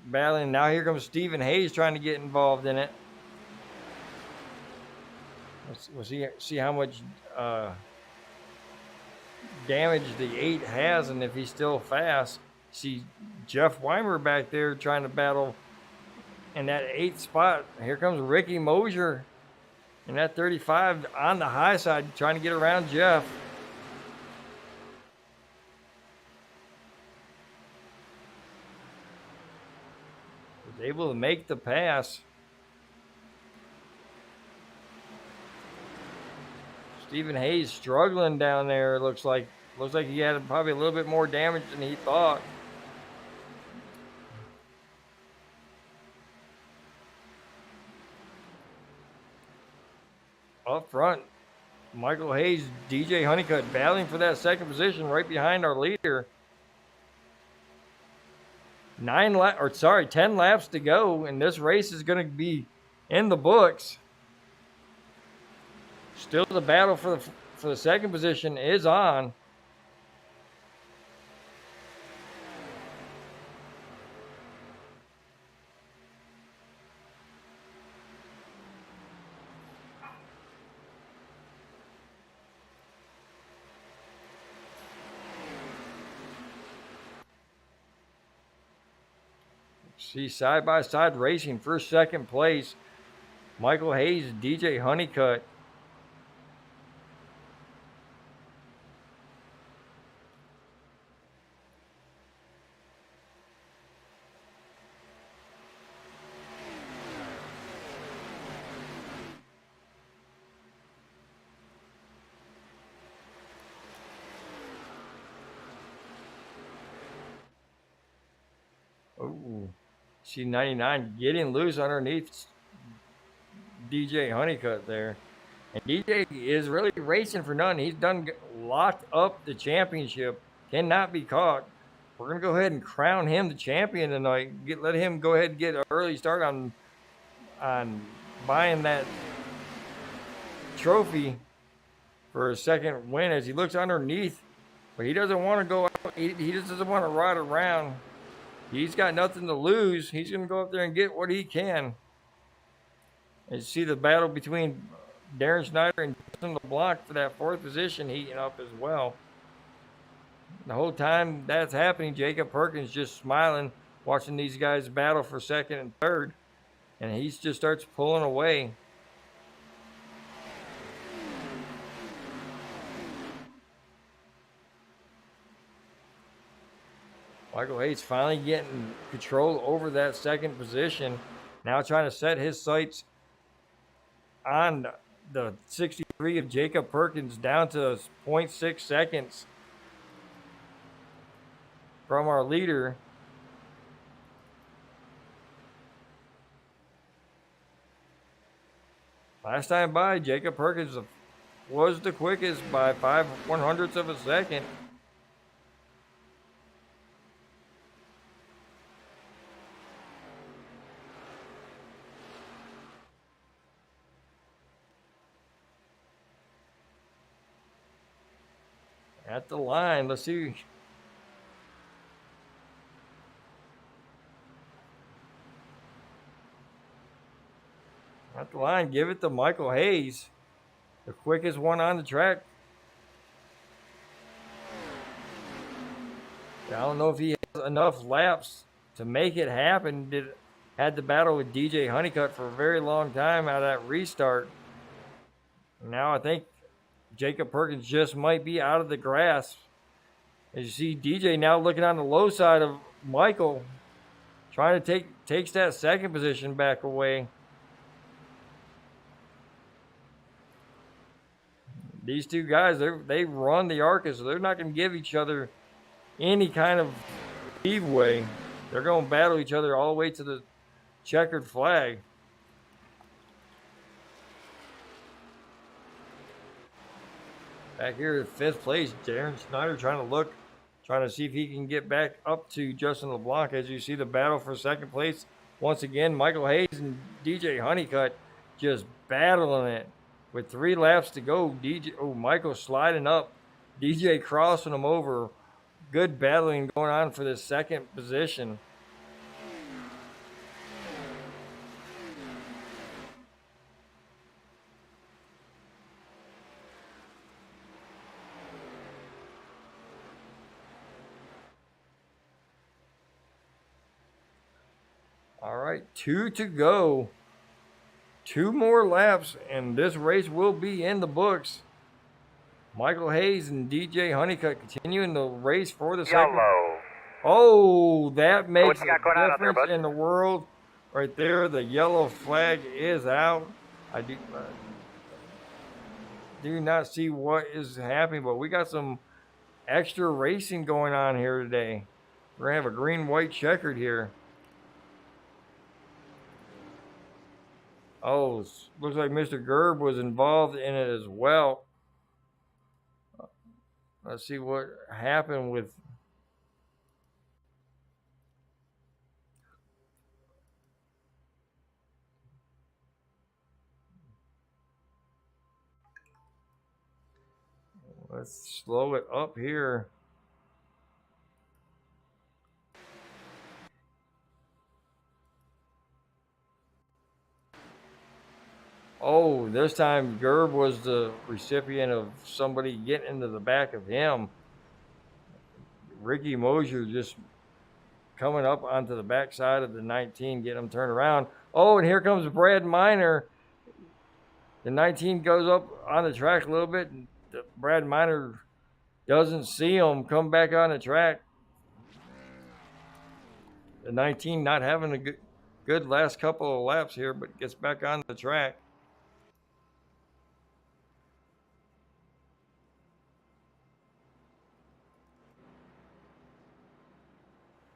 Battling. Now here comes Stephen Hayes trying to get involved in it. We'll see how much damage the 8 has and if he's still fast. See Jeff Weimer back there trying to battle in that 8th spot. Here comes Ricky Mosier in that 35 on the high side trying to get around Jeff. Was able to make the pass. Stephen Hayes struggling down there. Looks like he had probably a little bit more damage than he thought. Up front, Michael Hayes, DJ Honeycutt battling for that second position right behind our leader. 10 laps to go, and this race is going to be in the books. Still the battle for the second position is on. See side-by-side racing for second place. Michael Hayes, DJ Honeycutt. Oh, C99 getting loose underneath DJ Honeycutt there. And DJ is really racing for nothing. He's done locked up the championship. Cannot be caught. We're going to go ahead and crown him the champion tonight. Let him go ahead and get an early start on buying that trophy for a second win as he looks underneath. But he doesn't want to go out. He just doesn't want to ride around. He's got nothing to lose. He's going to go up there and get what he can. And you see the battle between Darren Snyder and Justin LeBlanc for that 4th position heating up as well. The whole time that's happening, Jacob Perkins just smiling, watching these guys battle for 2nd and 3rd. And he just starts pulling away. Michael Hayes finally getting control over that 2nd position. Now trying to set his sights on the 63 of Jacob Perkins down to 0.6 seconds from our leader. Last time by, Jacob Perkins was the quickest by 5/100ths of a second. At the line, let's see. At the line, give it to Michael Hayes, the quickest one on the track. I don't know if he has enough laps to make it happen. Had to battle with DJ Honeycutt for a very long time out of that restart. Now I think Jacob Perkins just might be out of the grasp. As you see DJ now looking on the low side of Michael, trying to takes that 2nd position back away. These two guys, they run the ARCA, so they're not going to give each other any kind of leeway. They're going to battle each other all the way to the checkered flag. Back here at 5th place, Darren Snyder trying trying to see if he can get back up to Justin LeBlanc. As you see the battle for second place, once again, Michael Hayes and DJ Honeycutt just battling it with 3 laps to go. Michael sliding up, DJ crossing him over. Good battling going on for the second position. All right, 2 to go. 2 more laps, and this race will be in the books. Michael Hayes and DJ Honeycutt continuing the race for the second. Yellow. Oh, that makes you got a going on out there, difference bud? in the world. Right there, the yellow flag is out. I do not see what is happening, but we got some extra racing going on here today. We're going to have a green-white checkered here. Oh, looks like Mr. Gerb was involved in it as well. Let's see what happened with... Let's slow it up here. Oh, this time Gerb was the recipient of somebody getting into the back of him. Ricky Mosier just coming up onto the backside of the 19, getting him turned around. Oh, and here comes Brad Miner. The 19 goes up on the track a little bit. And Brad Miner doesn't see him come back on the track. The 19 not having a good last couple of laps here, but gets back on the track.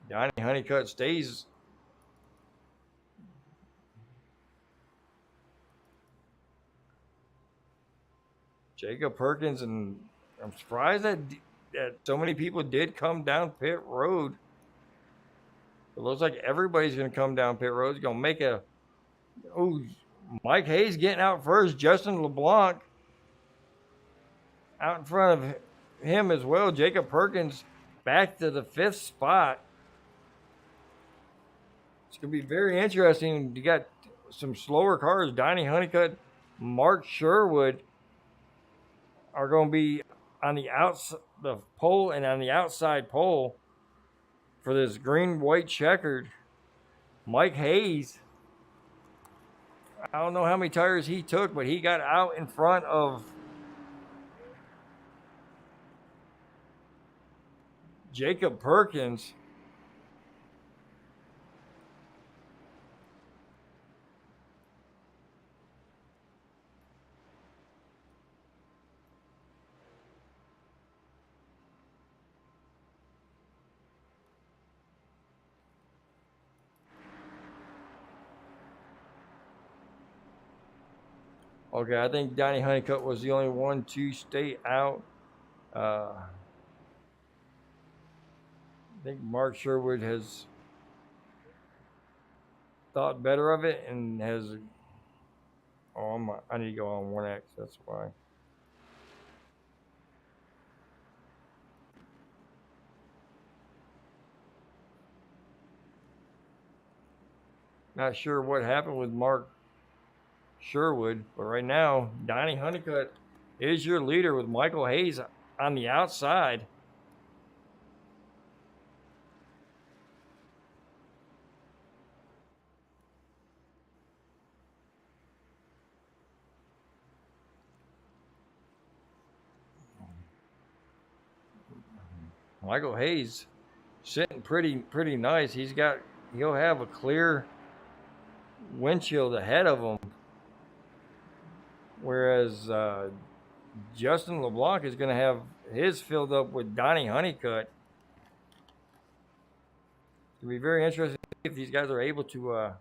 Donnie Honeycutt stays. Jacob Perkins, and I'm surprised that so many people did come down pit road. It looks like everybody's going to come down pit road. It's going to make a... Oh, Mike Hayes getting out first. Justin LeBlanc out in front of him as well. Jacob Perkins back to the 5th spot. It's going to be very interesting. You got some slower cars. Donnie Honeycutt, Mark Sherwood are going to be on the outside, the pole, and on the outside pole for this green-white checkered. Mike Hayes, I don't know how many tires he took, but he got out in front of Jacob Perkins. Okay, I think Donnie Honeycutt was the only one to stay out. I think Mark Sherwood has thought better of it and has... Oh, I need to go on 1X, that's why. Not sure what happened with Mark Sherwood, but right now, Donnie Honeycutt is your leader with Michael Hayes on the outside. Michael Hayes sitting pretty nice. He'll have a clear windshield ahead of him. Whereas Justin LeBlanc is going to have his filled up with Donnie Honeycutt. It'll be very interesting if these guys are able to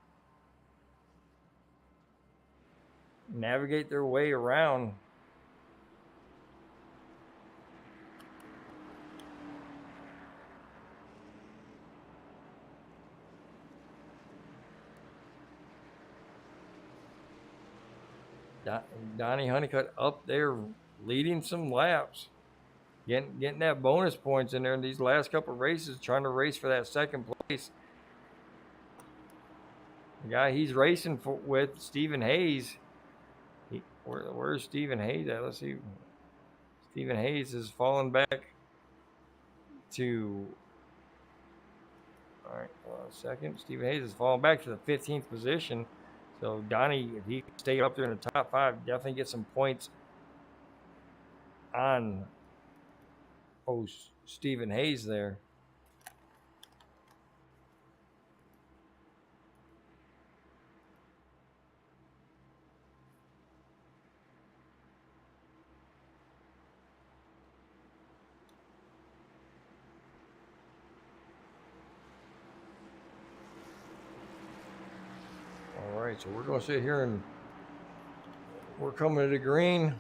navigate their way around. Donnie Honeycutt up there leading some laps, getting that bonus points in there in these last couple of races, trying to race for that second place. The guy he's racing with, Stephen Hayes. Where's Stephen Hayes at? Let's see. Stephen Hayes has fallen back to. All right, a second. Stephen Hayes has fallen back to the 15th position. So Donnie, if he can stay up there in the top 5, definitely get some points on Stephen Hayes there. All right, so we're going to sit here and we're coming to the green.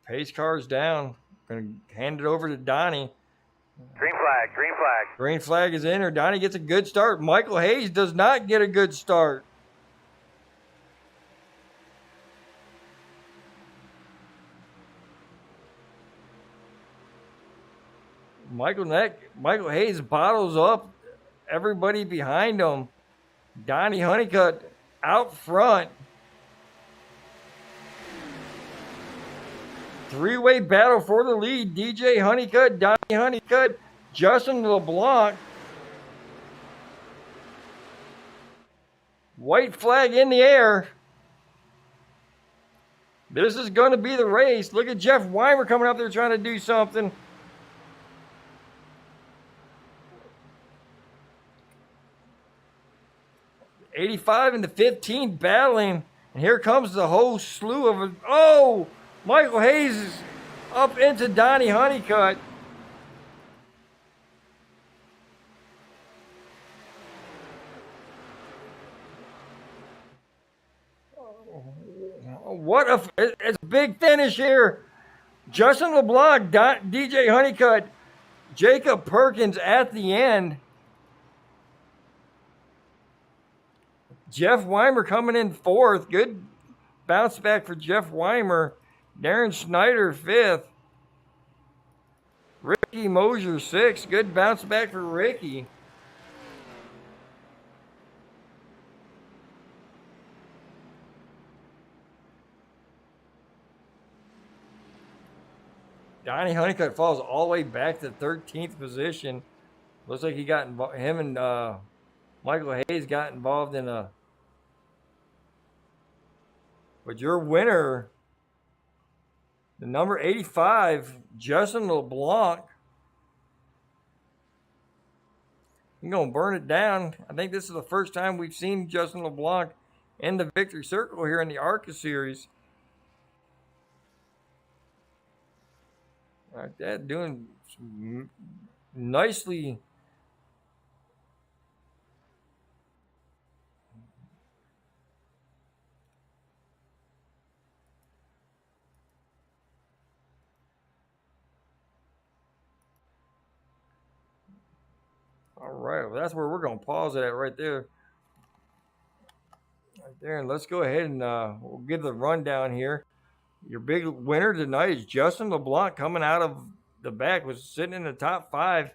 Pace car's down. Going to hand it over to Donnie. Green flag, green flag. Green flag is in, or Donnie gets a good start. Michael Hayes does not get a good start. Michael Hayes bottles up everybody behind him. Donnie Honeycutt out front. Three-way battle for the lead. DJ Honeycutt, Donnie Honeycutt, Justin LeBlanc. White flag in the air. This is going to be the race. Look at Jeff Weimer coming up there trying to do something. '85 and the 15 battling. And here comes the whole slew of it. Oh! Michael Hayes is up into Donnie Honeycutt. It's a big finish here. Justin LeBlanc, DJ Honeycutt, Jacob Perkins at the end. Jeff Weimer coming in 4th. Good bounce back for Jeff Weimer. Darren Schneider 5th. Ricky Mosier 6th. Good bounce back for Ricky. Donnie Honeycutt falls all the way back to 13th position. Looks like him and Michael Hayes got involved in a. But your winner, the number 85, Justin LeBlanc. He's going to burn it down. I think this is the first time we've seen Justin LeBlanc in the victory circle here in the ARCA series. Like that, doing nicely. All right, well, that's where we're going to pause it at right there. Right there, and let's go ahead and we'll give the rundown here. Your big winner tonight is Justin LeBlanc, coming out of the back, was sitting in the top 5. It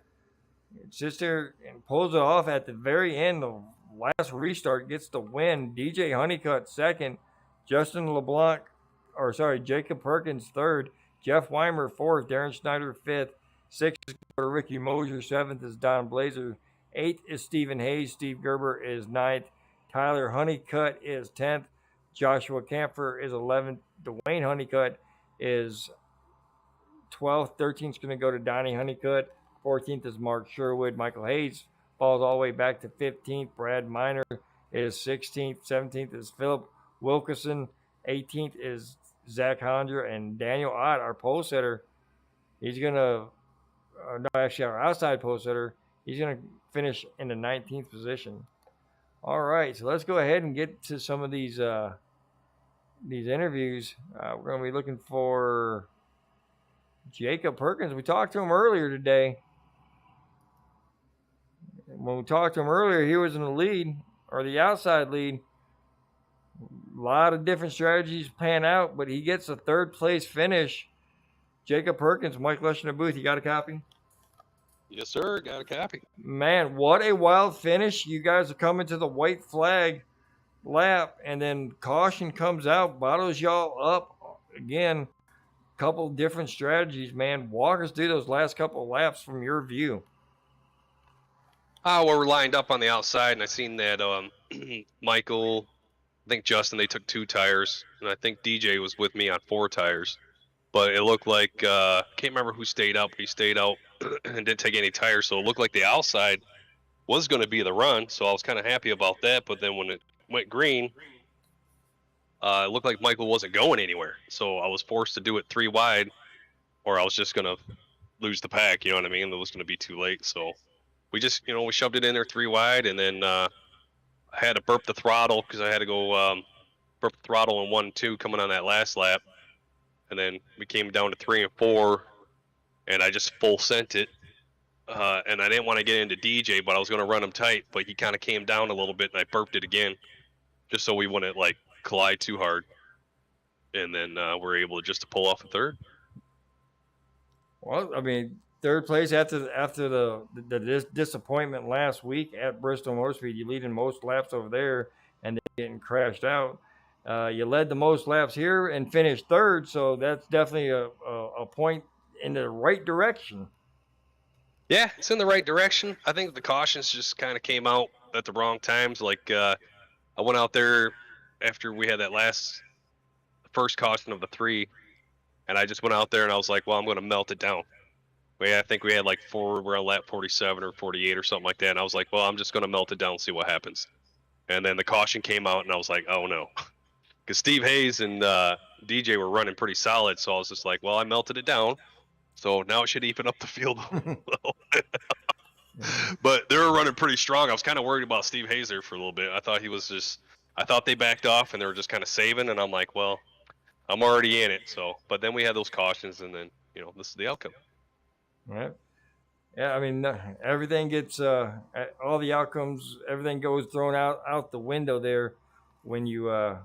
sits there and pulls it off at the very end. The last restart gets the win. DJ Honeycutt 2nd. Jacob Perkins 3rd. Jeff Weimer 4th. Darren Schneider 5th. 6th is Ricky Mosier. 7th is Don Blazer. 8th is Stephen Hayes. Steve Gerber is 9th. Tyler Honeycutt is 10th. Joshua Camphor is 11th. Dwayne Honeycutt is 12th. 13th is going to go to Donnie Honeycutt. 14th is Mark Sherwood. Michael Hayes falls all the way back to 15th. Brad Miner is 16th. 17th is Philip Wilkerson. 18th is Zach Hollander. And Daniel Ott, our pole setter, he's going to, our outside pole setter, he's going to finish in the 19th position. All right, so let's go ahead and get to some of these interviews. We're going to be looking for Jacob Perkins. We talked to him earlier today. When we talked to him earlier, he was in the lead. or the outside lead. A lot of different strategies pan out, but he gets a third place finish. Jacob Perkins, Mike Leshner Booth, you got a copy? Yes, sir. Got a copy. Man, what a wild finish. You guys are coming to the white flag lap, and then caution comes out, bottles y'all up again. Couple different strategies, man. Walk us through those last couple laps from your view. We're lined up on the outside, and I seen that Michael, I think Justin, they took 2 tires, and I think DJ was with me on 4 tires. But it looked like can't remember who stayed out, but he stayed out and didn't take any tires, so it looked like the outside was going to be the run. So I was kind of happy about that. But then when it went green, it looked like Michael wasn't going anywhere. So I was forced to do it 3 wide, or I was just going to lose the pack. You know what I mean? It was going to be too late. So we just, we shoved it in there 3 wide, and then I had to burp the throttle because I had to go burp the throttle in 1 and 2 coming on that last lap. And then we came down to 3 and 4, and I just full sent it. And I didn't want to get into DJ, but I was going to run him tight. But he kind of came down a little bit, and I burped it again, just so we wouldn't collide too hard. And then we're able just to pull off a third. Well, I mean, third place after the disappointment last week at Bristol Motor Speed. You lead in most laps over there, and then getting crashed out. You led the most laps here and finished third, so that's definitely a point in the right direction. Yeah, it's in the right direction. I think the cautions just kind of came out at the wrong times. I went out there after we had that first caution of the 3, and I just went out there and I was like, well, I'm going to melt it down. I think we had we're on lap 47 or 48 or something like that, and I was like, well, I'm just going to melt it down and see what happens. And then the caution came out, and I was like, oh no. Because Steve Hayes and DJ were running pretty solid, so I was just like, well, I melted it down, so now it should even up the field a little. But they were running pretty strong. I was kind of worried about Steve Hayes there for a little bit. I thought they backed off, and they were just kind of saving, and I'm like, well, I'm already in it. So, but then we had those cautions, and then, this is the outcome. Right. Yeah, I mean, everything gets, all the outcomes, everything goes thrown out the window there when you had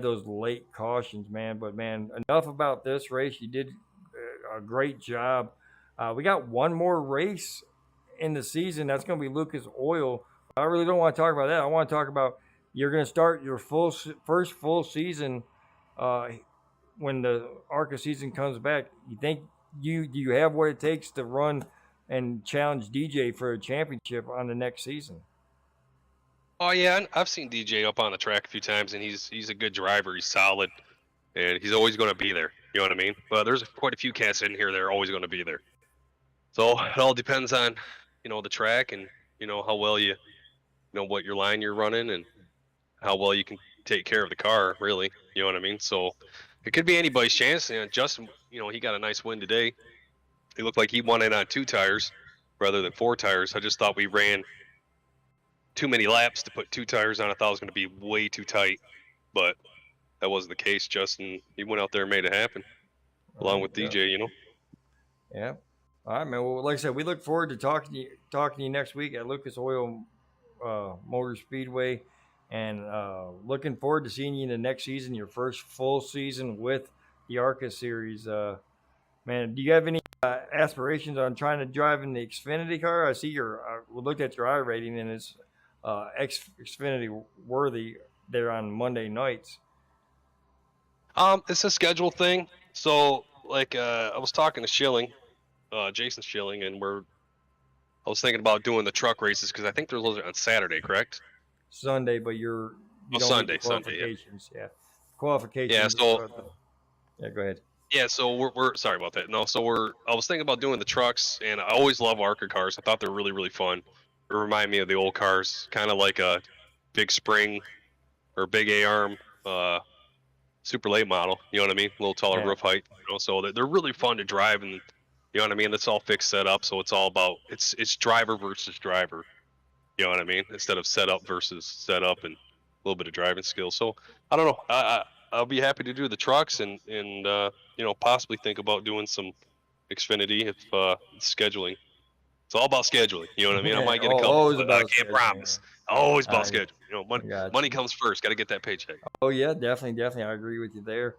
those late cautions, man. But, man, enough about this race. You did a great job. We got one more race in the season. That's going to be Lucas Oil. I really don't want to talk about that. I want to talk about you're going to start your first full season when the ARCA season comes back. You think do you have what it takes to run and challenge DJ for a championship on the next season? Oh yeah, I've seen DJ up on the track a few times, and he's a good driver. He's solid, and he's always going to be there. You know what I mean? But there's quite a few cats in here that are always going to be there. So it all depends on the track and how well you what your line you're running and how well you can take care of the car. Really, you know what I mean? So it could be anybody's chance. Justin, he got a nice win today. He looked like he won it on 2 tires rather than 4 tires. I just thought we ran too many laps to put 2 tires on. I thought it was going to be way too tight, but that wasn't the case. Justin, he went out there and made it happen, along with DJ. Yeah. All right, man. Well, like I said, we look forward to talking to you next week at Lucas Oil Motor Speedway. And looking forward to seeing you in the next season, your first full season with the ARCA series. Man, do you have any aspirations on trying to drive in the Xfinity car? I see we looked at your I rating, and it's Xfinity worthy there on Monday nights. It's a schedule thing. So, I was talking to Schilling, Jason Schilling, and I was thinking about doing the truck races because I think they're on Saturday, correct? Sunday, but you don't Sunday, need qualifications. Yeah. Qualifications. Yeah, so go ahead. Yeah, so we're sorry about that. No, so I was thinking about doing the trucks, and I always love ARCA cars. I thought they're really, really fun. It remind me of the old cars, kind of like a big spring or big A-arm super late model. You know what I mean? A little taller roof height. So they're really fun to drive, and you know what I mean. It's all fixed setup, so it's all about it's driver versus driver. You know what I mean? Instead of setup versus setup and a little bit of driving skill. So I don't know. I'll be happy to do the trucks and possibly think about doing some Xfinity if scheduling It's all about scheduling. You know what I mean? I Yeah, might get a couple, always but I about can't scheduling, promise. Always about I, schedule. You know, I got money you. comes first. Got to get that paycheck. Oh yeah, definitely. I agree with you there.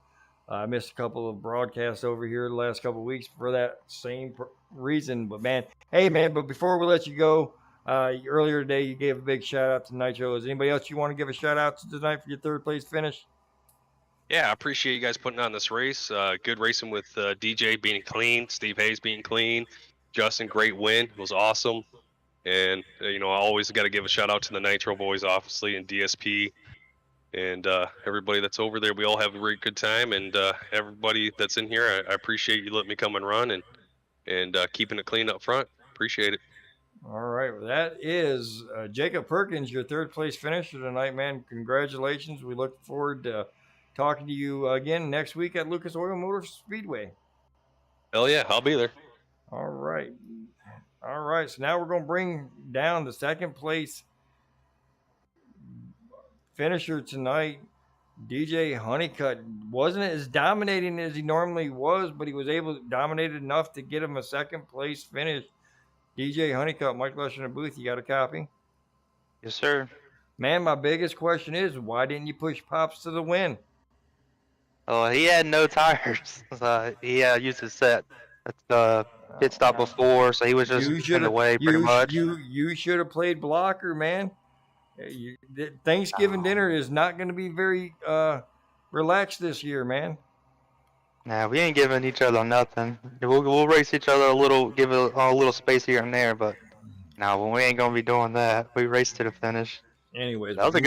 I missed a couple of broadcasts over here the last couple of weeks for that same reason. But man, hey man, but before we let you go, earlier today you gave a big shout out to Nitro. Is anybody else you want to give a shout out to tonight for your third place finish? Yeah, I appreciate you guys putting on this race. Good racing with DJ being clean, Steve Hayes being clean, Justin, great win. It was awesome. And, you know, I always got to give a shout out to the Nitro boys, obviously, and DSP and everybody that's over there. We all have a very good time. And everybody that's in here, I appreciate you letting me come and run and keeping it clean up front. Appreciate it. All right, well, that is Jacob Perkins, your third place finisher tonight, man. Congratulations. We look forward to talking to you again next week at Lucas Oil Motor Speedway. Hell yeah, I'll be there. All right. All right. So now we're going to bring down the second place finisher tonight. DJ Honeycutt wasn't as dominating as he normally was, but he was able to dominate enough to get him a second place finish. DJ Honeycutt, Mike Lesher in the booth. You got a copy? Yes, sir. Man, my biggest question is why didn't you push Pops to the win? Oh, he had no tires. He used his set. Pit stop before, so he was just in the way pretty much. You should have played blocker, man. Thanksgiving dinner is not going to be very relaxed this year, man. Nah, we ain't giving each other nothing. We'll race each other a little, give a little space here and there, but no, we ain't gonna be doing that. We race to the finish. Anyways, That was a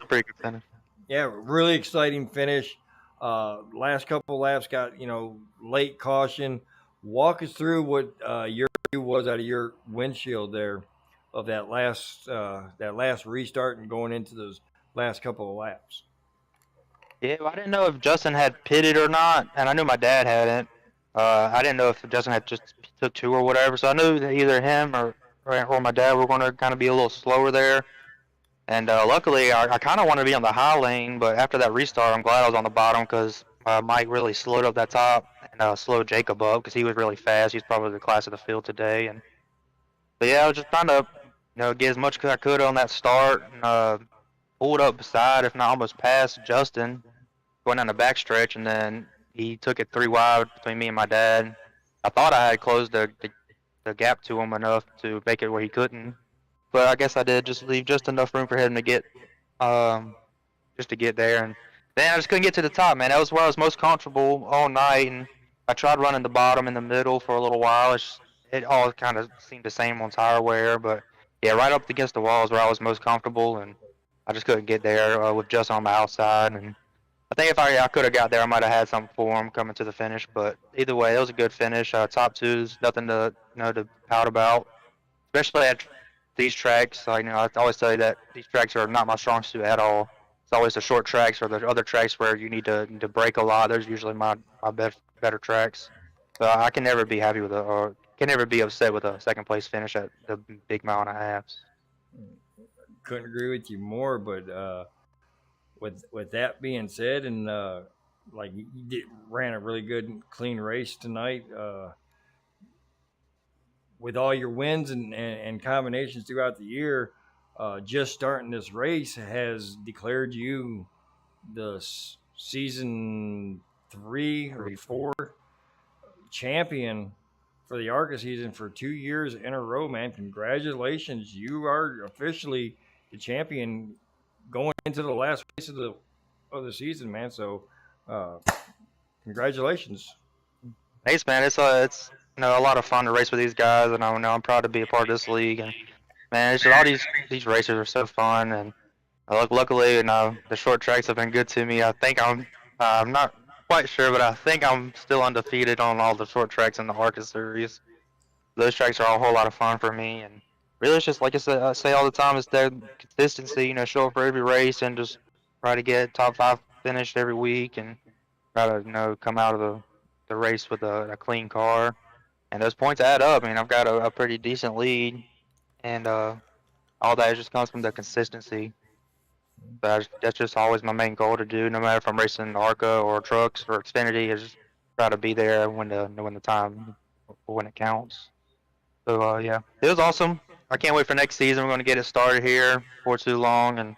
pretty good finish. Yeah, really exciting finish. Last couple laps got late caution. Walk us through what your view was out of your windshield there of that last restart and going into those last couple of laps. Yeah, well, I didn't know if Justin had pitted or not, and I knew my dad hadn't. I didn't know if Justin had just took two or whatever, so I knew that either him or my dad were going to kind of be a little slower there. And luckily, I kind of wanted to be on the high lane, but after that restart, I'm glad I was on the bottom because Mike really slowed up that top and slowed Jacob up because he was really fast. He's probably the class of the field today. But yeah, I was just trying to get as much as I could on that start and pulled up beside, if not almost past Justin, going down the backstretch, and then he took it 3 wide between me and my dad. I thought I had closed the gap to him enough to make it where he couldn't, but I guess I did just leave just enough room for him to get just to get there, and then I just couldn't get to the top, man. That was where I was most comfortable all night, and I tried running the bottom in the middle for a little while. It all kind of seemed the same on tire wear, but yeah, right up against the walls where I was most comfortable, and I just couldn't get there with just on my outside. And I think if I could have got there, I might have had something for him coming to the finish. But either way, it was a good finish. Top twos, nothing to to pout about, especially at these tracks. I always tell you that these tracks are not my strong suit at all. It's always the short tracks or the other tracks where you need to brake a lot. There's usually my better tracks. But I can never be happy with or can never be upset with a second place finish at the big mile and a half. Couldn't agree with you more, but with that being said, and like you ran a really good clean race tonight. With all your wins and combinations throughout the year, just starting this race has declared you the season 3 or 4 champion for the ARCA season for 2 years in a row, man. Congratulations. You are officially the champion going into the last race of the season, man. So congratulations. Thanks, man. It's a lot of fun to race with these guys, and I'm proud to be a part of this league. And man, it's just all these races are so fun, and luckily, the short tracks have been good to me. I think I'm not quite sure, but I think I'm still undefeated on all the short tracks in the ARCA series. Those tracks are a whole lot of fun for me, and really, it's just like I say all the time, it's their consistency. Show up for every race and just try to get top 5 finished every week, and try to come out of the race with a clean car. And those points add up. I mean, I've got a pretty decent lead, and all that just comes from the consistency. That's just always my main goal to do, no matter if I'm racing ARCA or trucks or Xfinity, is just try to be there when the time when it counts. So yeah, it was awesome. I can't wait for next season. We're going to get it started here before too long, and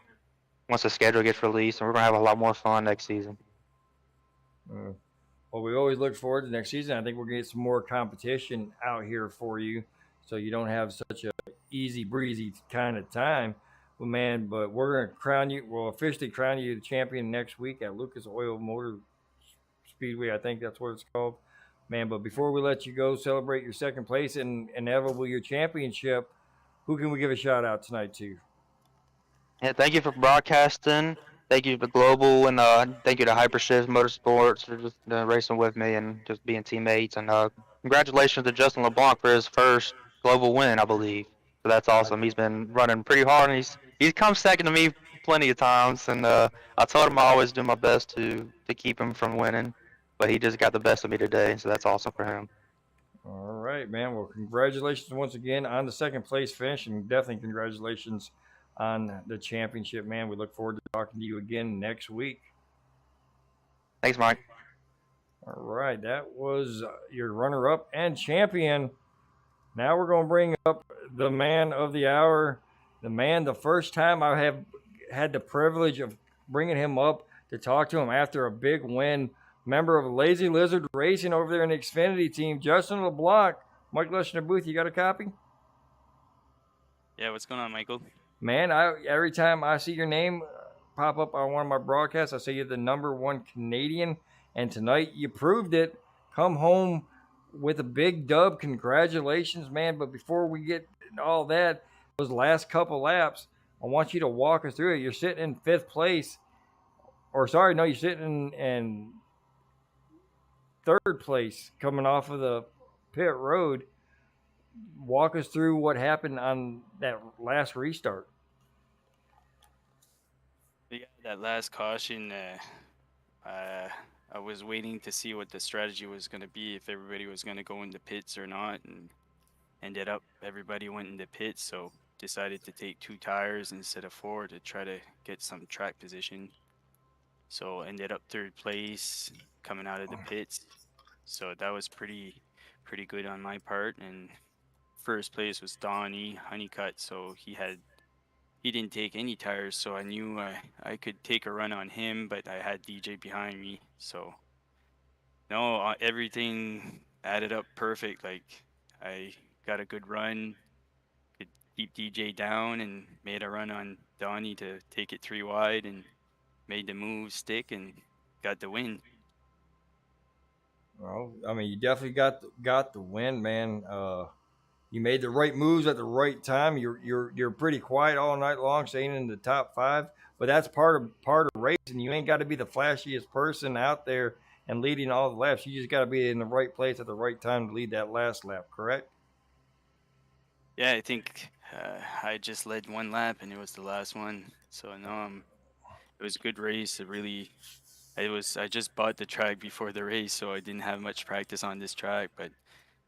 once the schedule gets released, and we're going to have a lot more fun next season. Well, we always look forward to next season. I think we're going to get some more competition out here for you, so you don't have such a easy breezy kind of time. Well, man, but we're going to crown you. We'll officially crown you the champion next week at Lucas Oil Motor Speedway. I think that's what it's called, man. But before we let you go, celebrate your second place and inevitably your championship. Who can we give a shout out tonight to? Yeah, thank you for broadcasting. Thank you to Global, and thank you to Hypershift Motorsports for just racing with me and just being teammates. And congratulations to Justin LeBlanc for his first Global win, I believe. So that's awesome. He's been running pretty hard, and he's come second to me plenty of times. And I told him I always do my best to keep him from winning, but he just got the best of me today. So that's awesome for him. All right, man. Well, congratulations once again on the second place finish, and definitely congratulations on the championship, man. We look forward to talking to you again next week. Thanks, Mike. All right, that was your runner-up and champion. Now we're going to bring up the man of the hour, the first time I have had the privilege of bringing him up to talk to him after a big win. Member of Lazy Lizard Racing over there in the Xfinity team, Justin LeBlanc. Mike Leshner Booth, you got a copy? Yeah, what's going on, Michael? Man, every time I see your name pop up on one of my broadcasts, I say you're the #1 Canadian, and tonight you proved it. Come home with a big dub. Congratulations, man. But before we get all that, those last couple laps, I want you to walk us through it. You're sitting in fifth place. Or sorry, no, you're sitting in third place coming off of the pit road. Walk us through what happened on that last restart. Yeah, that last caution, I was waiting to see what the strategy was going to be, if everybody was going to go into pits or not, and ended up everybody went into pits, so decided to take 2 tires instead of 4 to try to get some track position. So ended up third place coming out of the pits. So that was pretty good on my part. And first place was Donnie Honeycutt, so he didn't take any tires, so I knew I could take a run on him, but I had DJ behind me. So no, everything added up perfect. Like, I got a good run, could keep DJ down, and made a run on Donnie to take it 3 wide, and made the move stick and got the win. Well, I mean, you definitely got the win, man. You made the right moves at the right time. You're pretty quiet all night long, staying in the top 5. But that's part of racing. You ain't got to be the flashiest person out there and leading all the laps. You just got to be in the right place at the right time to lead that last lap. Correct? Yeah, I think I just led 1 lap, and it was the last one. So no, it was a good race. I just bought the track before the race, so I didn't have much practice on this track. But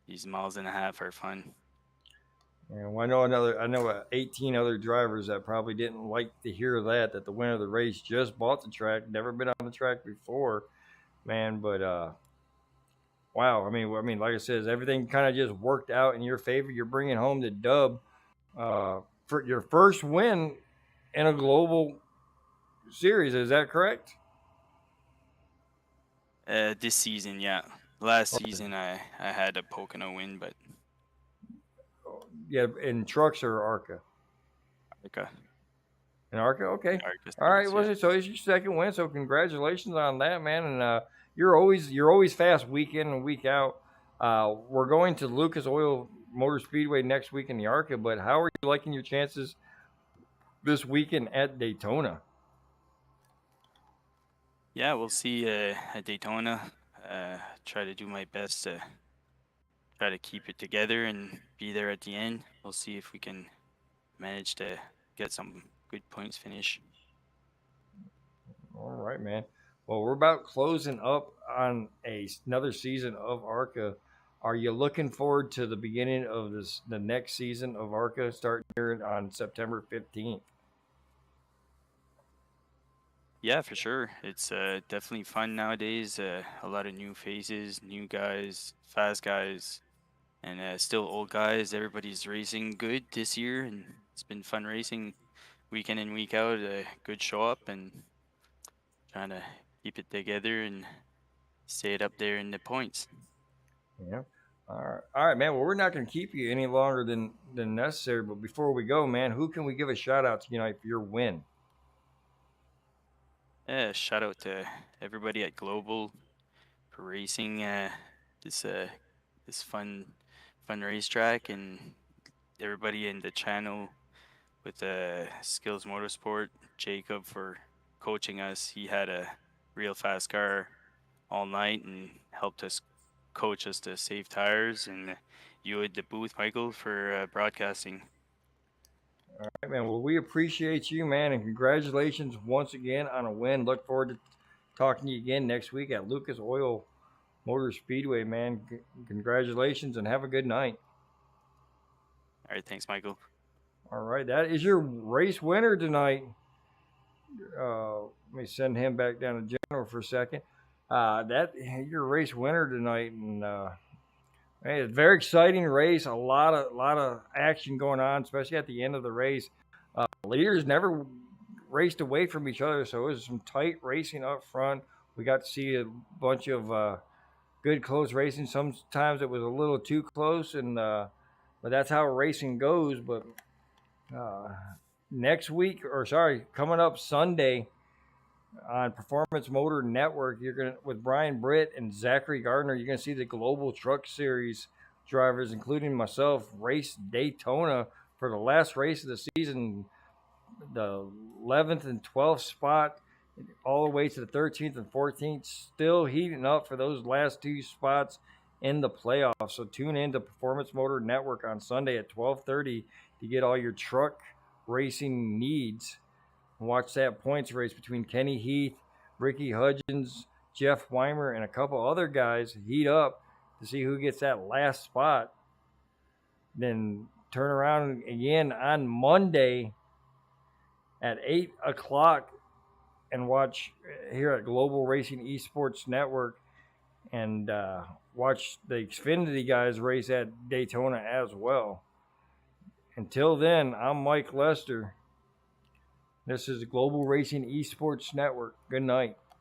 these miles and a half are fun. And I know 18 other drivers that probably didn't like to hear that the winner of the race just bought the track, never been on the track before, man. But wow, I mean, like I said, everything kind of just worked out in your favor. You're bringing home the dub for your first win in a global series. Is that correct? This season, yeah. Last season, I had a Pocono win, but Yeah, in trucks or ARCA? okay. In ARCA, okay. All right, so it's your second win, so congratulations on that, man. And you're always fast week in and week out. We're going to Lucas Oil Motor Speedway next week in the ARCA, but how are you liking your chances this weekend at Daytona? Yeah, we'll see at Daytona. Try to do my best to try to keep it together and be there at the end. We'll see if we can manage to get some good points finish. All right, man. Well, we're about closing up on another season of ARCA. Are you looking forward to the beginning of the next season of ARCA starting here on September 15th? Yeah, for sure. It's definitely fun nowadays. A lot of new faces, new guys, fast guys. and still old guys. Everybody's racing good this year, and it's been fun racing week in and week out. A good show up and trying to keep it together and stay it up there in the points. Yeah. All right, man. Well, we're not going to keep you any longer than necessary. But before we go, man, who can we give a shout out to tonight for your win? Yeah, shout out to everybody at Global for racing this this fun racetrack, and everybody in the channel with Skills Motorsport. Jacob for coaching us. He had a real fast car all night and helped us coach us to save tires, and you at the booth, Michael, for broadcasting. All right, man. Well, we appreciate you, man, and congratulations once again on a win. Look forward to talking to you again next week at Lucas Oil Motor Speedway, man. Congratulations and have a good night. All right, thanks, Michael. All right, that is your race winner tonight. Let me send him back down to general for a second. That your race winner tonight, and man, it's a very exciting race. A lot of action going on, especially at the end of the race. Leaders never raced away from each other, so it was some tight racing up front. We got to see a bunch of good close racing. Sometimes it was a little too close, and but that's how racing goes. But coming up Sunday on Performance Motor Network, you're gonna with Brian Britt and Zachary Gardner. You're gonna see the Global Truck Series drivers, including myself, race Daytona for the last race of the season, the 11th and 12th spot, all the way to the 13th and 14th. Still heating up for those last two spots in the playoffs. So tune in to Performance Motor Network on Sunday at 12:30 to get all your truck racing needs. Watch that points race between Kenny Heath, Ricky Hudgens, Jeff Weimer, and a couple other guys heat up to see who gets that last spot. Then turn around again on Monday at 8 o'clock and watch here at Global Racing Esports Network and watch the Xfinity guys race at Daytona as well. Until then, I'm Mike Lester. This is Global Racing Esports Network. Good night.